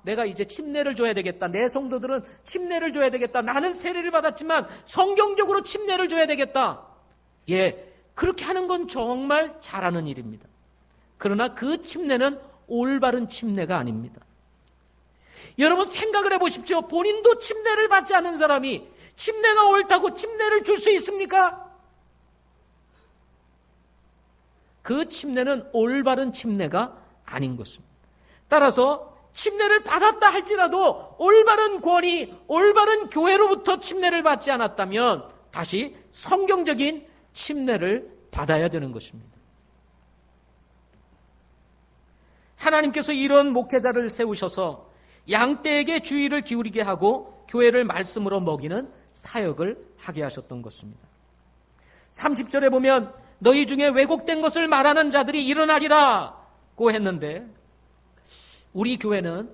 [SPEAKER 1] 내가 이제 침례를 줘야 되겠다. 내 성도들은 침례를 줘야 되겠다. 나는 세례를 받았지만 성경적으로 침례를 줘야 되겠다. 예, 그렇게 하는 건 정말 잘하는 일입니다. 그러나 그 침례는 올바른 침례가 아닙니다. 여러분 생각을 해보십시오. 본인도 침례를 받지 않은 사람이 침례가 옳다고 침례를 줄 수 있습니까? 그 침례는 올바른 침례가 아닌 것입니다. 따라서 침례를 받았다 할지라도 올바른 권위, 올바른 교회로부터 침례를 받지 않았다면 다시 성경적인 침례를 받아야 되는 것입니다. 하나님께서 이런 목회자를 세우셔서 양떼에게 주의를 기울이게 하고 교회를 말씀으로 먹이는 사역을 하게 하셨던 것입니다. 30절에 보면 너희 중에 왜곡된 것을 말하는 자들이 일어나리라고 했는데 우리 교회는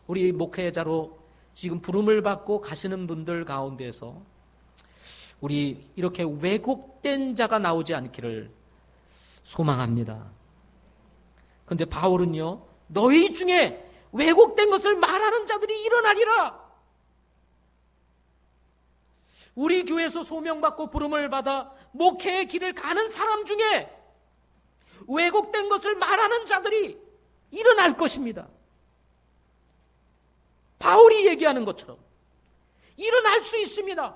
[SPEAKER 1] 우리 목회자로 지금 부름을 받고 가시는 분들 가운데서 우리 이렇게 왜곡된 자가 나오지 않기를 소망합니다. 그런데 바울은요, 너희 중에 왜곡된 것을 말하는 자들이 일어나리라. 우리 교회에서 소명받고 부름을 받아 목회의 길을 가는 사람 중에 왜곡된 것을 말하는 자들이 일어날 것입니다. 바울이 얘기하는 것처럼 일어날 수 있습니다.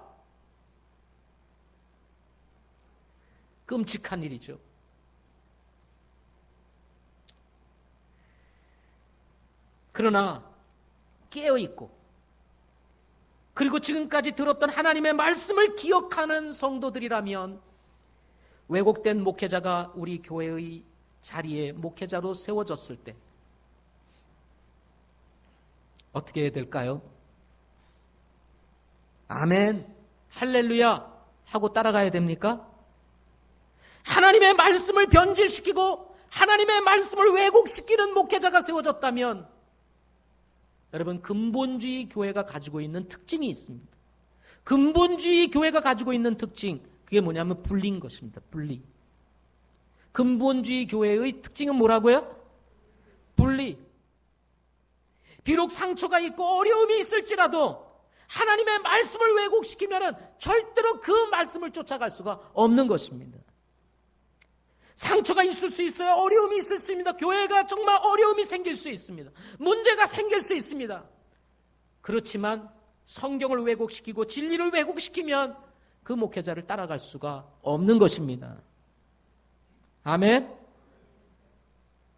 [SPEAKER 1] 끔찍한 일이죠. 그러나 깨어있고 그리고 지금까지 들었던 하나님의 말씀을 기억하는 성도들이라면 왜곡된 목회자가 우리 교회의 자리에 목회자로 세워졌을 때 어떻게 해야 될까요? 아멘, 할렐루야 하고 따라가야 됩니까? 하나님의 말씀을 변질시키고 하나님의 말씀을 왜곡시키는 목회자가 세워졌다면 여러분, 근본주의 교회가 가지고 있는 특징이 있습니다. 근본주의 교회가 가지고 있는 특징, 그게 뭐냐면 분리인 것입니다. 분리. 근본주의 교회의 특징은 뭐라고요? 분리. 비록 상처가 있고 어려움이 있을지라도 하나님의 말씀을 왜곡시키면 절대로 그 말씀을 쫓아갈 수가 없는 것입니다. 상처가 있을 수 있어요. 어려움이 있을 수 있습니다. 교회가 정말 어려움이 생길 수 있습니다. 문제가 생길 수 있습니다. 그렇지만 성경을 왜곡시키고 진리를 왜곡시키면 그 목회자를 따라갈 수가 없는 것입니다. 아멘.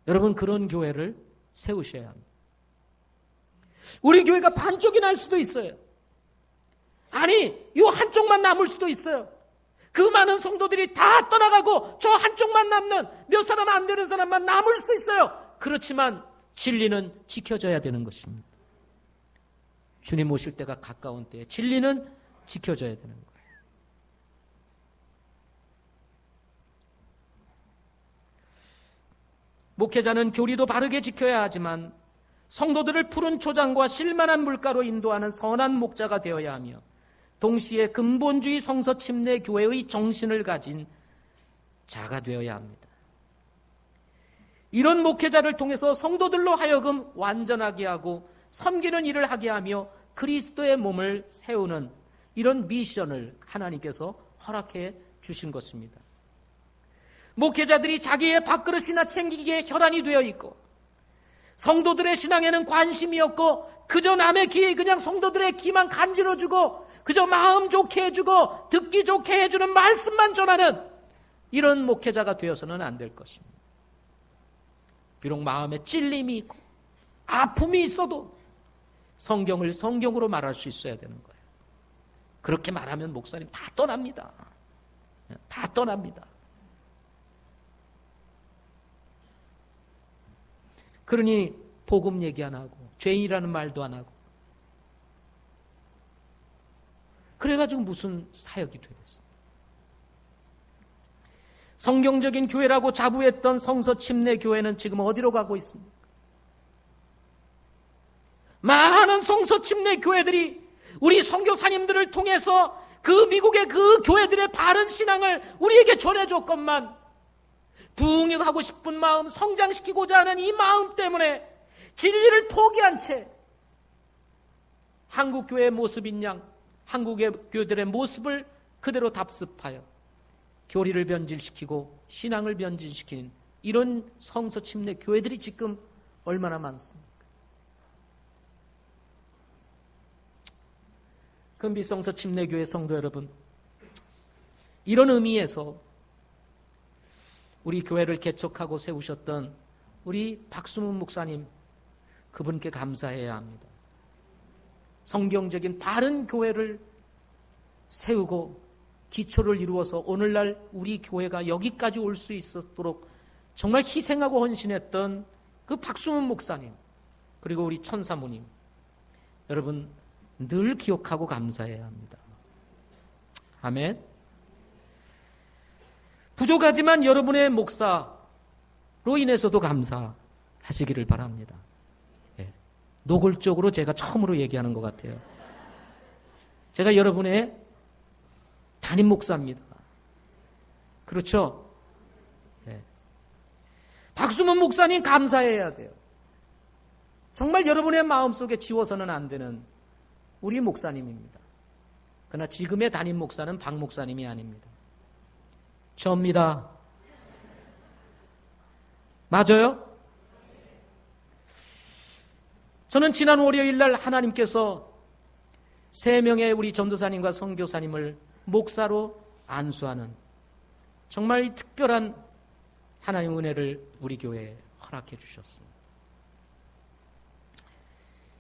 [SPEAKER 1] 여러분, 그런 교회를 세우셔야 합니다. 우리 교회가 반쪽이 날 수도 있어요. 아니, 이 한쪽만 남을 수도 있어요. 그 많은 성도들이 다 떠나가고 저 한쪽만 남는, 몇 사람 안 되는 사람만 남을 수 있어요. 그렇지만 진리는 지켜져야 되는 것입니다. 주님 오실 때가 가까운 때에 진리는 지켜져야 되는 거예요. 목회자는 교리도 바르게 지켜야 하지만 성도들을 푸른 초장과 실만한 물가로 인도하는 선한 목자가 되어야 하며 동시에 근본주의 성서 침례 교회의 정신을 가진 자가 되어야 합니다. 이런 목회자를 통해서 성도들로 하여금 완전하게 하고 섬기는 일을 하게 하며 그리스도의 몸을 세우는 이런 미션을 하나님께서 허락해 주신 것입니다. 목회자들이 자기의 밥그릇이나 챙기기에 혈안이 되어 있고 성도들의 신앙에는 관심이 없고 그저 남의 귀에 그냥 성도들의 귀만 간지러주고 그저 마음 좋게 해주고 듣기 좋게 해주는 말씀만 전하는 이런 목회자가 되어서는 안 될 것입니다. 비록 마음에 찔림이 있고 아픔이 있어도 성경을 성경으로 말할 수 있어야 되는 거예요. 그렇게 말하면 목사님 다 떠납니다. 다 떠납니다. 그러니 복음 얘기 안 하고 죄인이라는 말도 안 하고 그래가지고 무슨 사역이 되겠어요? 성경적인 교회라고 자부했던 성서 침례 교회는 지금 어디로 가고 있습니까? 많은 성서 침례 교회들이 우리 선교사님들을 통해서 그 미국의 그 교회들의 바른 신앙을 우리에게 전해줬건만 부흥하고 싶은 마음, 성장시키고자 하는 이 마음 때문에 진리를 포기한 채 한국 교회의 모습인 양, 한국의 교회들의 모습을 그대로 답습하여 교리를 변질시키고 신앙을 변질시키는 이런 성서 침례 교회들이 지금 얼마나 많습니까? 금비성서 침례교회 성도 여러분, 이런 의미에서 우리 교회를 개척하고 세우셨던 우리 박수문 목사님, 그분께 감사해야 합니다. 성경적인 바른 교회를 세우고 기초를 이루어서 오늘날 우리 교회가 여기까지 올 수 있도록 정말 희생하고 헌신했던 그 박수문 목사님, 그리고 우리 천사모님, 여러분 늘 기억하고 감사해야 합니다. 아멘. 부족하지만 여러분의 목사로 인해서도 감사하시기를 바랍니다. 예. 노골적으로 제가 처음으로 얘기하는 것 같아요. 제가 여러분의 담임 목사입니다. 그렇죠? 예. 박수문 목사님 감사해야 돼요. 정말 여러분의 마음속에 지워서는 안 되는 우리 목사님입니다. 그러나 지금의 담임 목사는 박 목사님이 아닙니다. 저입니다. 맞아요? 저는 지난 월요일 날 하나님께서 3명의 우리 전도사님과 선교사님을 목사로 안수하는 정말 특별한 하나님 은혜를 우리 교회에 허락해 주셨습니다.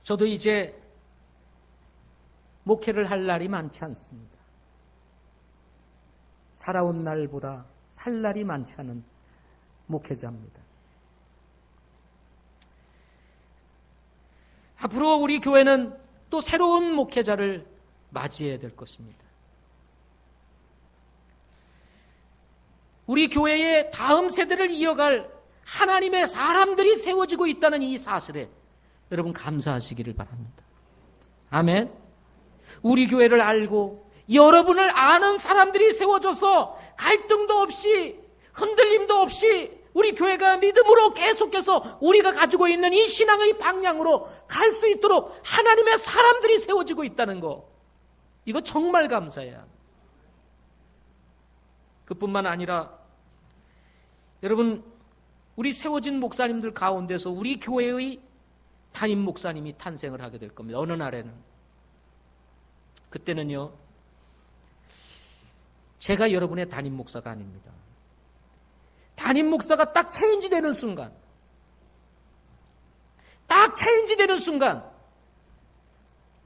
[SPEAKER 1] 저도 이제 목회를 할 날이 많지 않습니다. 살아온 날보다 살 날이 많지 않은 목회자입니다. 앞으로 우리 교회는 또 새로운 목회자를 맞이해야 될 것입니다. 우리 교회의 다음 세대를 이어갈 하나님의 사람들이 세워지고 있다는 이 사실에 여러분 감사하시기를 바랍니다. 아멘. 우리 교회를 알고 여러분을 아는 사람들이 세워져서 갈등도 없이 흔들림도 없이 우리 교회가 믿음으로 계속해서 우리가 가지고 있는 이 신앙의 방향으로 갈 수 있도록 하나님의 사람들이 세워지고 있다는 거, 이거 정말 감사해요. 그뿐만 아니라 여러분, 우리 세워진 목사님들 가운데서 우리 교회의 담임 목사님이 탄생을 하게 될 겁니다. 어느 날에는. 그때는요, 제가 여러분의 담임 목사가 아닙니다. 담임 목사가 딱 체인지 되는 순간,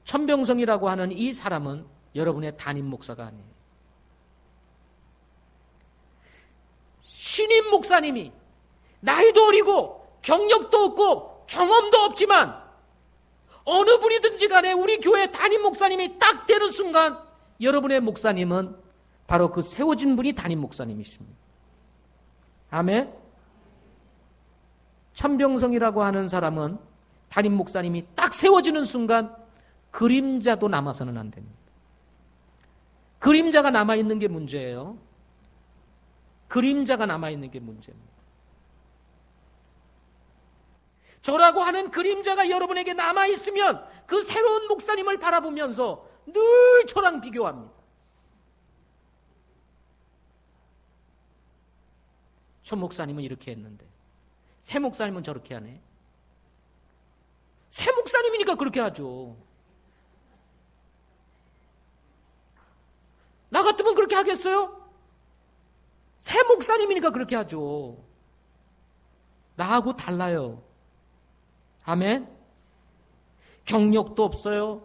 [SPEAKER 1] 천병성이라고 하는 이 사람은 여러분의 담임 목사가 아니에요. 신임 목사님이 나이도 어리고 경력도 없고 경험도 없지만 어느 분이든지 간에 우리 교회 담임 목사님이 딱 되는 순간 여러분의 목사님은 바로 그 세워진 분이 담임 목사님이십니다. 아멘. 천병성이라고 하는 사람은 담임 목사님이 딱 세워지는 순간 그림자도 남아서는 안 됩니다. 그림자가 남아있는 게 문제예요. 그림자가 남아있는 게 문제입니다. 저라고 하는 그림자가 여러분에게 남아있으면 그 새로운 목사님을 바라보면서 늘 저랑 비교합니다. 저 목사님은 이렇게 했는데 새 목사님은 저렇게 하네. 새 목사님이니까 그렇게 하죠. 나 같으면 그렇게 하겠어요? 새 목사님이니까 그렇게 하죠. 나하고 달라요. 아멘. 경력도 없어요.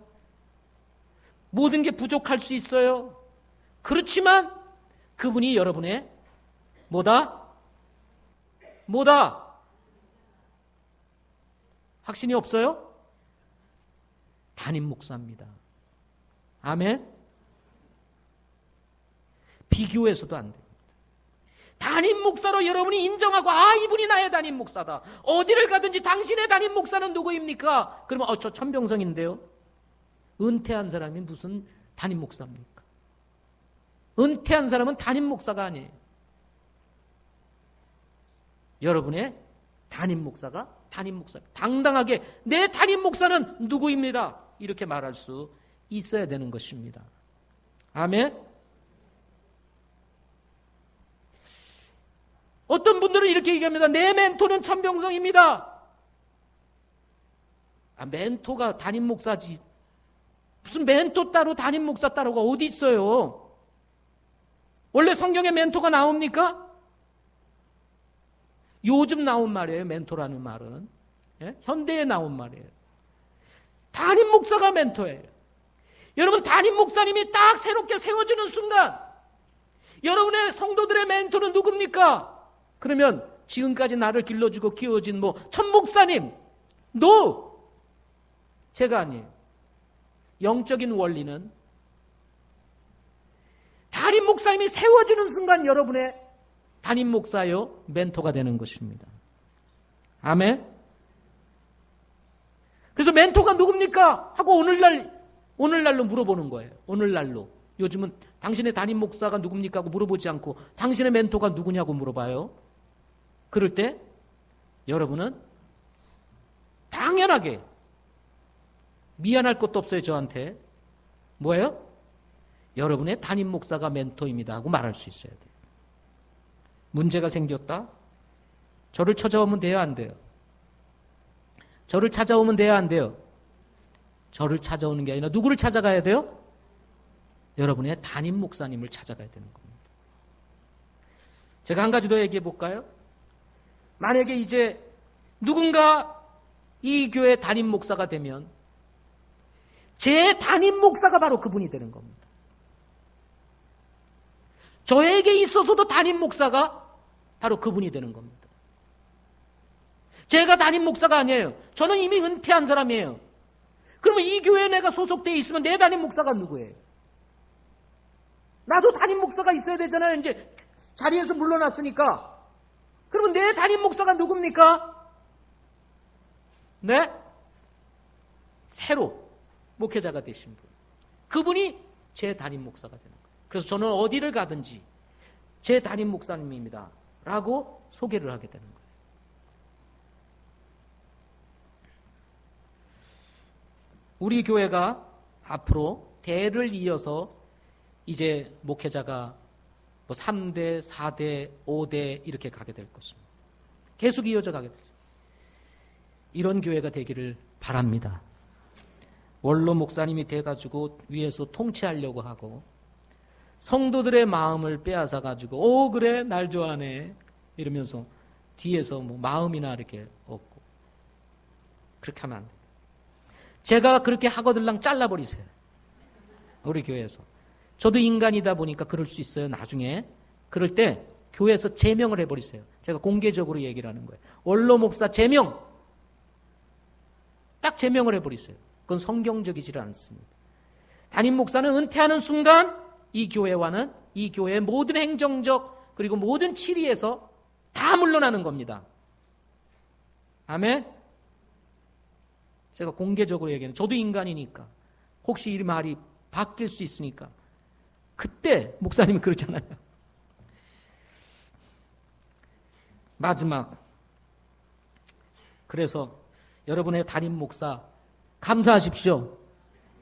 [SPEAKER 1] 모든 게 부족할 수 있어요. 그렇지만 그분이 여러분의 뭐다? 확신이 없어요? 담임 목사입니다. 아멘. 비교해서도 안 됩니다. 담임 목사로 여러분이 인정하고 이분이 나의 담임 목사다. 어디를 가든지 당신의 담임 목사는 누구입니까? 그러면 저 천병성인데요. 은퇴한 사람이 무슨 담임 목사입니까? 은퇴한 사람은 담임 목사가 아니에요. 여러분의 담임 목사가 담임 목사. 당당하게 내 담임 목사는 누구입니다. 이렇게 말할 수 있어야 되는 것입니다. 아멘. 어떤 분들은 이렇게 얘기합니다. 내 멘토는 천병성입니다. 멘토가 담임 목사지. 무슨 멘토 따로 담임 목사 따로가 어디 있어요? 원래 성경에 멘토가 나옵니까? 요즘 나온 말이에요. 멘토라는 말은. 예? 현대에 나온 말이에요. 담임 목사가 멘토예요. 여러분, 담임 목사님이 딱 새롭게 세워지는 순간 여러분의 성도들의 멘토는 누굽니까? 그러면 지금까지 나를 길러주고 키워진 천목사님, 제가 아니에요. 영적인 원리는 담임 목사님이 세워지는 순간 여러분의 담임 목사요 멘토가 되는 것입니다. 아멘. 그래서 멘토가 누굽니까? 하고 오늘날로 물어보는 거예요. 오늘날로. 요즘은 당신의 담임 목사가 누굽니까? 하고 물어보지 않고 당신의 멘토가 누구냐고 물어봐요. 그럴 때 여러분은 당연하게 미안할 것도 없어요. 저한테. 뭐예요? 여러분의 담임 목사가 멘토입니다 하고 말할 수 있어야 돼요. 문제가 생겼다? 저를 찾아오면 돼요? 안 돼요? 저를 찾아오면 돼요? 안 돼요? 저를 찾아오는 게 아니라 누구를 찾아가야 돼요? 여러분의 담임 목사님을 찾아가야 되는 겁니다. 제가 한 가지 더 얘기해 볼까요? 만약에 이제 누군가 이 교회 담임 목사가 되면 제 담임 목사가 바로 그분이 되는 겁니다. 저에게 있어서도 담임 목사가 바로 그분이 되는 겁니다. 제가 담임 목사가 아니에요. 저는 이미 은퇴한 사람이에요. 그러면 이 교회에 내가 소속되어 있으면 내 담임 목사가 누구예요? 나도 담임 목사가 있어야 되잖아요. 이제 자리에서 물러났으니까. 그러면 내 담임 목사가 누굽니까? 네? 새로 목회자가 되신 분. 그분이 제 담임 목사가 되는 거예요. 그래서 저는 어디를 가든지 제 담임 목사님입니다 라고 소개를 하게 되는 거예요. 우리 교회가 앞으로 대를 이어서 이제 목회자가 3대, 4대, 5대 이렇게 가게 될 것입니다. 계속 이어져 가게 되죠. 이런 교회가 되기를 바랍니다. 원로 목사님이 돼가지고 위에서 통치하려고 하고 성도들의 마음을 빼앗아 가지고 그래 날 좋아하네 이러면서 뒤에서 마음이나 이렇게 얻고 그렇게 하면 안 돼요. 제가 그렇게 하거들랑 잘라버리세요. 우리 교회에서. 저도 인간이다 보니까 그럴 수 있어요. 나중에. 그럴 때 교회에서 제명을 해버리세요. 제가 공개적으로 얘기를 하는 거예요. 원로 목사 제명. 딱 제명을 해버리세요. 그건 성경적이지 않습니다. 담임 목사는 은퇴하는 순간 이 교회와는 이 교회의 모든 행정적 그리고 모든 치리에서 다 물러나는 겁니다. 아멘. 제가 공개적으로 얘기하는 저도 인간이니까 혹시 이 말이 바뀔 수 있으니까 그때 목사님이 그러잖아요. 마지막 그래서 여러분의 담임 목사 감사하십시오.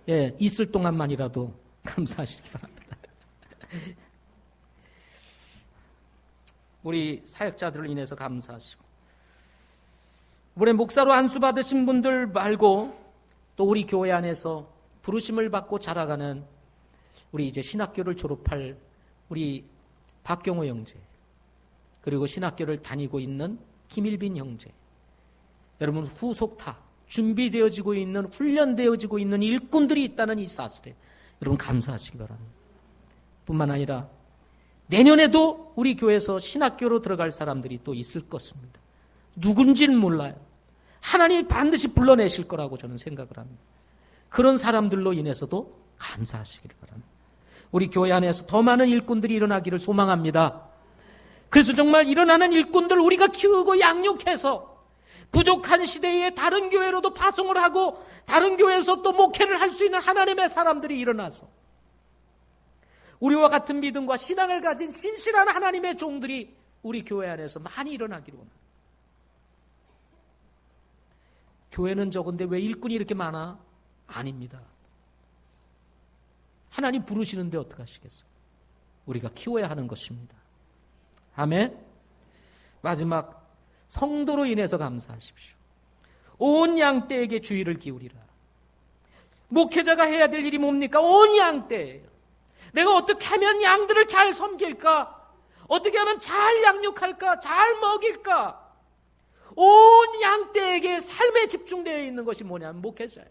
[SPEAKER 1] 예, 있을 동안만이라도 감사하시기 바랍니다. 우리 사역자들을 인해서 감사하시고 우리 목사로 안수받으신 분들 말고 또 우리 교회 안에서 부르심을 받고 자라가는 우리 이제 신학교를 졸업할 우리 박경호 형제 그리고 신학교를 다니고 있는 김일빈 형제 여러분 후속타 준비되어지고 있는 훈련되어지고 있는 일꾼들이 있다는 이 사실에 여러분 감사하시기 바랍니다. 뿐만 아니라 내년에도 우리 교회에서 신학교로 들어갈 사람들이 또 있을 것입니다. 누군지는 몰라요. 하나님이 반드시 불러내실 거라고 저는 생각을 합니다. 그런 사람들로 인해서도 감사하시기를 바랍니다. 우리 교회 안에서 더 많은 일꾼들이 일어나기를 소망합니다. 그래서 정말 일어나는 일꾼들 우리가 키우고 양육해서 부족한 시대에 다른 교회로도 파송을 하고 다른 교회에서 또 목회를 할 수 있는 하나님의 사람들이 일어나서 우리와 같은 믿음과 신앙을 가진 신실한 하나님의 종들이 우리 교회 안에서 많이 일어나기를 원합니다. 교회는 적은데 왜 일꾼이 이렇게 많아? 아닙니다. 하나님 부르시는데 어떡하시겠어요? 우리가 키워야 하는 것입니다. 아멘. 마지막, 성도로 인해서 감사하십시오. 온 양떼에게 주의를 기울이라. 목회자가 해야 될 일이 뭡니까? 온 양떼예요. 내가 어떻게 하면 양들을 잘 섬길까? 어떻게 하면 잘 양육할까? 잘 먹일까? 온 양떼에게 삶에 집중되어 있는 것이 뭐냐면 목회자예요.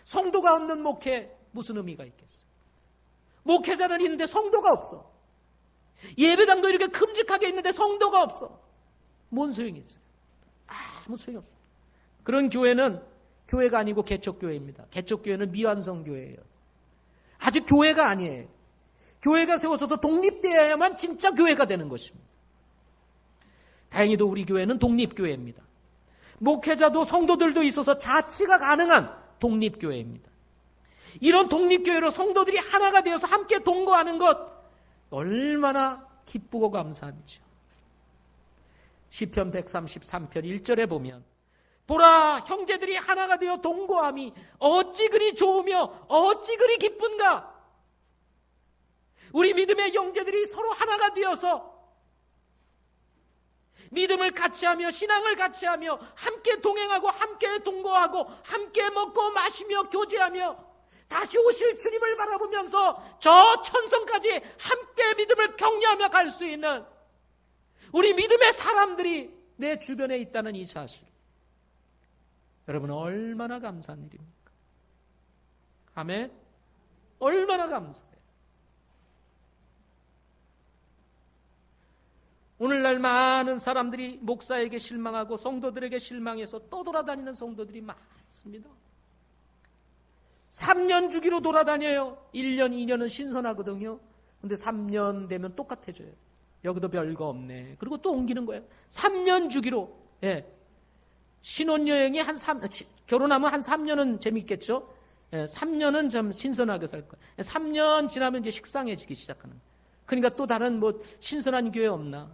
[SPEAKER 1] 성도가 없는 목회 무슨 의미가 있겠어요? 목회자는 있는데 성도가 없어. 예배당도 이렇게 큼직하게 있는데 성도가 없어. 뭔 소용이 있어요? 아무 소용이 없어요. 그런 교회는 교회가 아니고 개척교회입니다. 개척교회는 미완성교회예요. 아직 교회가 아니에요. 교회가 세워져서 독립되어야만 진짜 교회가 되는 것입니다. 다행히도 우리 교회는 독립교회입니다. 목회자도 성도들도 있어서 자치가 가능한 독립교회입니다. 이런 독립교회로 성도들이 하나가 되어서 함께 동거하는 것 얼마나 기쁘고 감사한지요. 시편 133편 1절에 보면 보라, 형제들이 하나가 되어 동거함이 어찌 그리 좋으며 어찌 그리 기쁜가. 우리 믿음의 형제들이 서로 하나가 되어서 믿음을 같이 하며 신앙을 같이 하며 함께 동행하고 함께 동거하고 함께 먹고 마시며 교제하며 다시 오실 주님을 바라보면서 저 천성까지 함께 믿음을 격려하며 갈 수 있는 우리 믿음의 사람들이 내 주변에 있다는 이 사실, 여러분 얼마나 감사한 일입니까? 아멘. 얼마나 감사해요. 오늘날 많은 사람들이 목사에게 실망하고 성도들에게 실망해서 떠돌아다니는 성도들이 많습니다. 3년 주기로 돌아다녀요. 1년, 2년은 신선하거든요. 근데 3년 되면 똑같아져요. 여기도 별거 없네. 그리고 또 옮기는 거예요. 3년 주기로. 예. 신혼여행이 결혼하면 한 3년은 재밌겠죠? 예, 3년은 좀 신선하게 살 거예요. 3년 지나면 이제 식상해지기 시작하는 거예요. 그러니까 또 다른 신선한 교회 없나?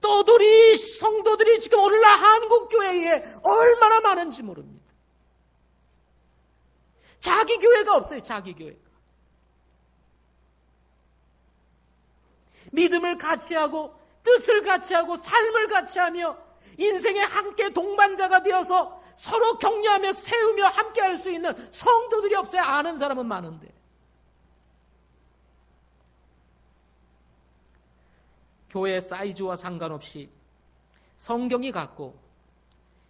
[SPEAKER 1] 떠돌이 성도들이 지금 오늘날 한국교회에 얼마나 많은지 모릅니다. 자기 교회가 없어요. 자기 교회가. 믿음을 같이 하고 뜻을 같이 하고 삶을 같이 하며 인생에 함께 동반자가 되어서 서로 격려하며 세우며 함께 할 수 있는 성도들이 없어요. 아는 사람은 많은데. 교회 사이즈와 상관없이 성경이 같고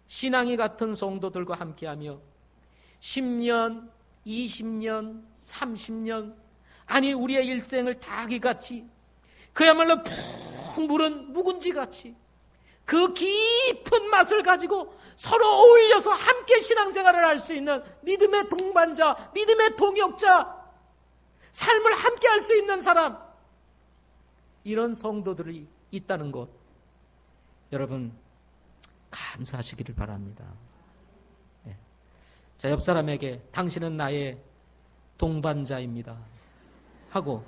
[SPEAKER 1] 신앙이 같은 성도들과 함께하며 10년, 20년, 30년 아니 우리의 일생을 닭이같이 그야말로 푹 물은 묵은지같이 그 깊은 맛을 가지고 서로 어울려서 함께 신앙생활을 할 수 있는 믿음의 동반자, 믿음의 동역자, 삶을 함께 할 수 있는 사람, 이런 성도들이 있다는 것 여러분 감사하시기를 바랍니다. 네. 자, 옆 사람에게 당신은 나의 동반자입니다 하고,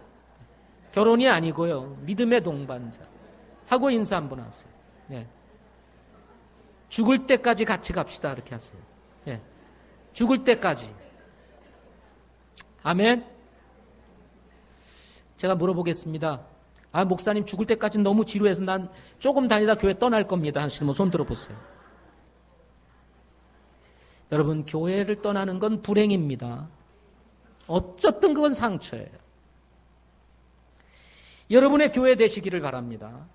[SPEAKER 1] 결혼이 아니고요 믿음의 동반자 하고 인사 한번 하세요. 네. 죽을 때까지 같이 갑시다 이렇게 하세요. 네. 죽을 때까지. 아멘. 제가 물어보겠습니다. 아, 목사님 죽을 때까지는 너무 지루해서 난 조금 다니다 교회 떠날 겁니다 하시면 손 들어보세요. 여러분, 교회를 떠나는 건 불행입니다. 어쨌든 그건 상처예요. 여러분의 교회 되시기를 바랍니다.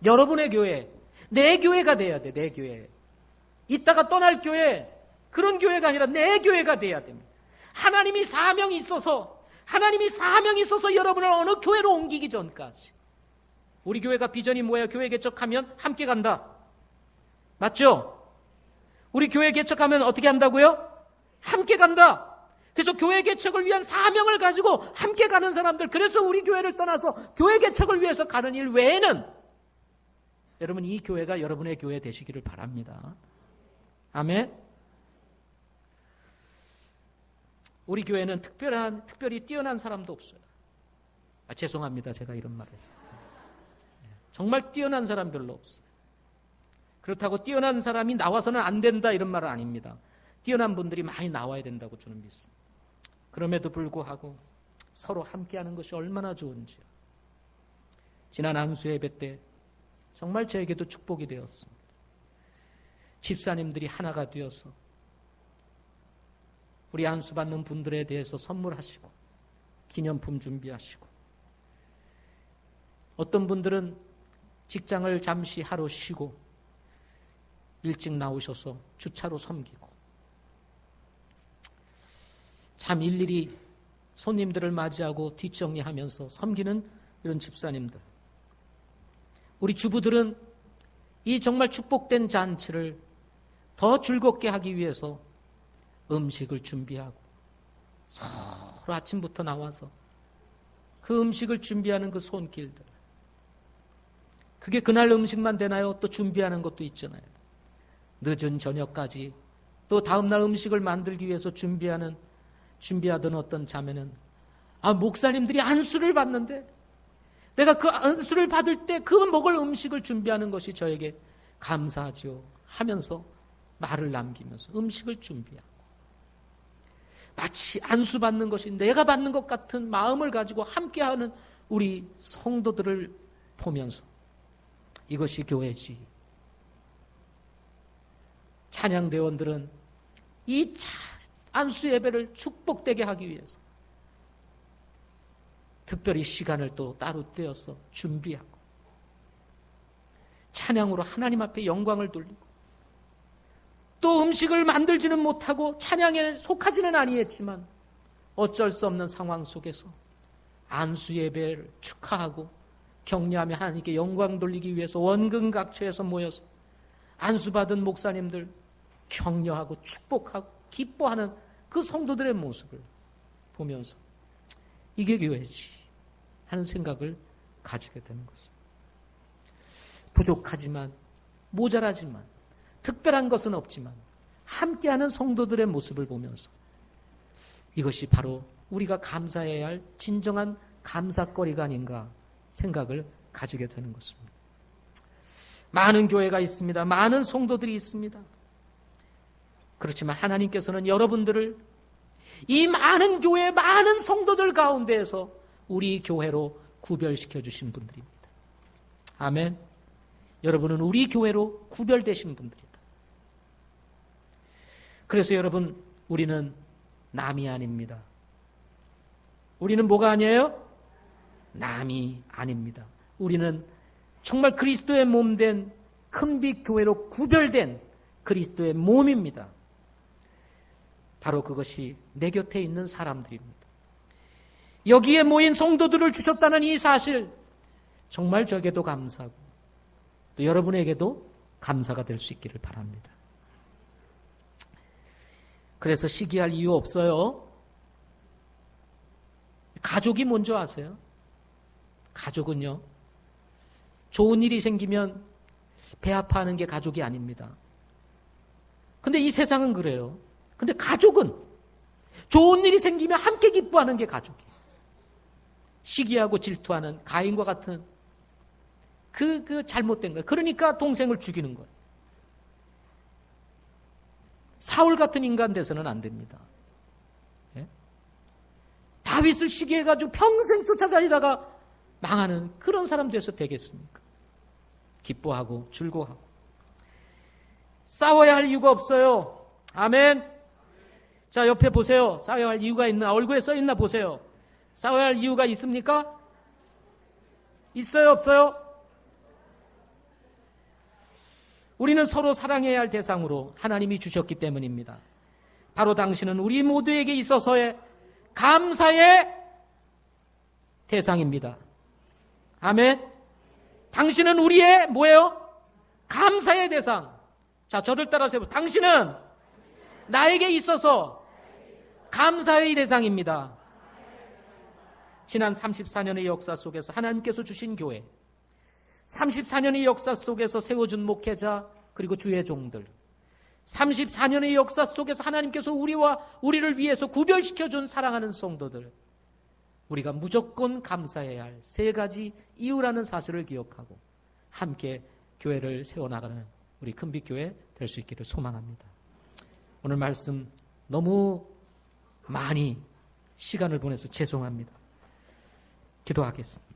[SPEAKER 1] 여러분의 교회, 내 교회가 돼야 돼. 내 교회. 이따가 떠날 교회, 그런 교회가 아니라 내 교회가 돼야 됩니다. 하나님이 사명이 있어서 여러분을 어느 교회로 옮기기 전까지. 우리 교회가 비전이 뭐예요? 교회 개척하면 함께 간다. 맞죠? 우리 교회 개척하면 어떻게 한다고요? 함께 간다. 그래서 교회 개척을 위한 사명을 가지고 함께 가는 사람들, 그래서 우리 교회를 떠나서 교회 개척을 위해서 가는 일 외에는 여러분 이 교회가 여러분의 교회 되시기를 바랍니다. 아멘. 우리 교회는 특별히 뛰어난 사람도 없어요. 죄송합니다. 제가 이런 말을 했어요. 정말 뛰어난 사람 별로 없어요. 그렇다고 뛰어난 사람이 나와서는 안 된다 이런 말은 아닙니다. 뛰어난 분들이 많이 나와야 된다고 저는 믿습니다. 그럼에도 불구하고 서로 함께하는 것이 얼마나 좋은지요. 지난 안수 예배 때 정말 저에게도 축복이 되었습니다. 집사님들이 하나가 되어서 우리 안수 받는 분들에 대해서 선물하시고 기념품 준비하시고, 어떤 분들은 직장을 잠시 하루 쉬고 일찍 나오셔서 주차로 섬기고, 참 일일이 손님들을 맞이하고 뒷정리하면서 섬기는 이런 집사님들, 우리 주부들은 이 정말 축복된 잔치를 더 즐겁게 하기 위해서 음식을 준비하고 서로 아침부터 나와서 그 음식을 준비하는 그 손길들, 그게 그날 음식만 되나요? 또 준비하는 것도 있잖아요. 늦은 저녁까지 또 다음날 음식을 만들기 위해서 준비하던 어떤 자매는, 목사님들이 안수를 받는데 내가 그 안수를 받을 때 그 먹을 음식을 준비하는 것이 저에게 감사하지요 하면서 말을 남기면서 음식을 준비하고, 마치 안수 받는 것이 내가 받는 것 같은 마음을 가지고 함께하는 우리 성도들을 보면서 이것이 교회지. 찬양대원들은 이 안수 예배를 축복되게 하기 위해서 특별히 시간을 또 따로 떼어서 준비하고 찬양으로 하나님 앞에 영광을 돌리고, 또 음식을 만들지는 못하고 찬양에 속하지는 아니했지만 어쩔 수 없는 상황 속에서 안수 예배를 축하하고 격려하며 하나님께 영광 돌리기 위해서 원근각처에서 모여서 안수받은 목사님들 격려하고 축복하고 기뻐하는 그 성도들의 모습을 보면서 이게 교회지 하는 생각을 가지게 되는 것입니다. 부족하지만, 모자라지만, 특별한 것은 없지만 함께하는 성도들의 모습을 보면서 이것이 바로 우리가 감사해야 할 진정한 감사거리가 아닌가 생각을 가지게 되는 것입니다. 많은 교회가 있습니다. 많은 성도들이 있습니다. 그렇지만 하나님께서는 여러분들을 이 많은 교회, 많은 성도들 가운데에서 우리 교회로 구별시켜 주신 분들입니다. 아멘. 여러분은 우리 교회로 구별되신 분들이다. 그래서 여러분, 우리는 남이 아닙니다. 우리는 뭐가 아니에요? 남이 아닙니다. 우리는 정말 그리스도의 몸된 큰빛 교회로 구별된 그리스도의 몸입니다. 바로 그것이 내 곁에 있는 사람들입니다. 여기에 모인 성도들을 주셨다는 이 사실, 정말 저에게도 감사하고 또 여러분에게도 감사가 될 수 있기를 바랍니다. 그래서 시기할 이유 없어요. 가족이 뭔지 아세요? 가족은요, 좋은 일이 생기면 배 아파하는 게 가족이 아닙니다. 근데 이 세상은 그래요. 근데 가족은 좋은 일이 생기면 함께 기뻐하는 게 가족이에요. 시기하고 질투하는 가인과 같은 그 잘못된 거예요. 그러니까 동생을 죽이는 거예요. 사울 같은 인간 돼서는 안 됩니다. 예? 다윗을 시기해가지고 평생 쫓아다니다가 망하는 그런 사람 돼서 되겠습니까? 기뻐하고 즐거워하고 싸워야 할 이유가 없어요. 아멘. 자, 옆에 보세요. 싸워야 할 이유가 있나? 얼굴에 써 있나 보세요. 싸워야 할 이유가 있습니까? 있어요, 없어요? 우리는 서로 사랑해야 할 대상으로 하나님이 주셨기 때문입니다. 바로 당신은 우리 모두에게 있어서의 감사의 대상입니다. 아멘. 당신은 우리의 뭐예요? 감사의 대상. 자, 저를 따라서 해보세요. 당신은 나에게 있어서 감사의 대상입니다. 지난 34년의 역사 속에서 하나님께서 주신 교회, 34년의 역사 속에서 세워준 목회자, 그리고 주의 종들, 34년의 역사 속에서 하나님께서 우리를 위해서 구별시켜준 사랑하는 성도들, 우리가 무조건 감사해야 할 세 가지 이유라는 사실을 기억하고 함께 교회를 세워나가는 우리 큰빛교회 될 수 있기를 소망합니다. 오늘 말씀 너무 많이 시간을 보내서 죄송합니다. 기도하겠습니다.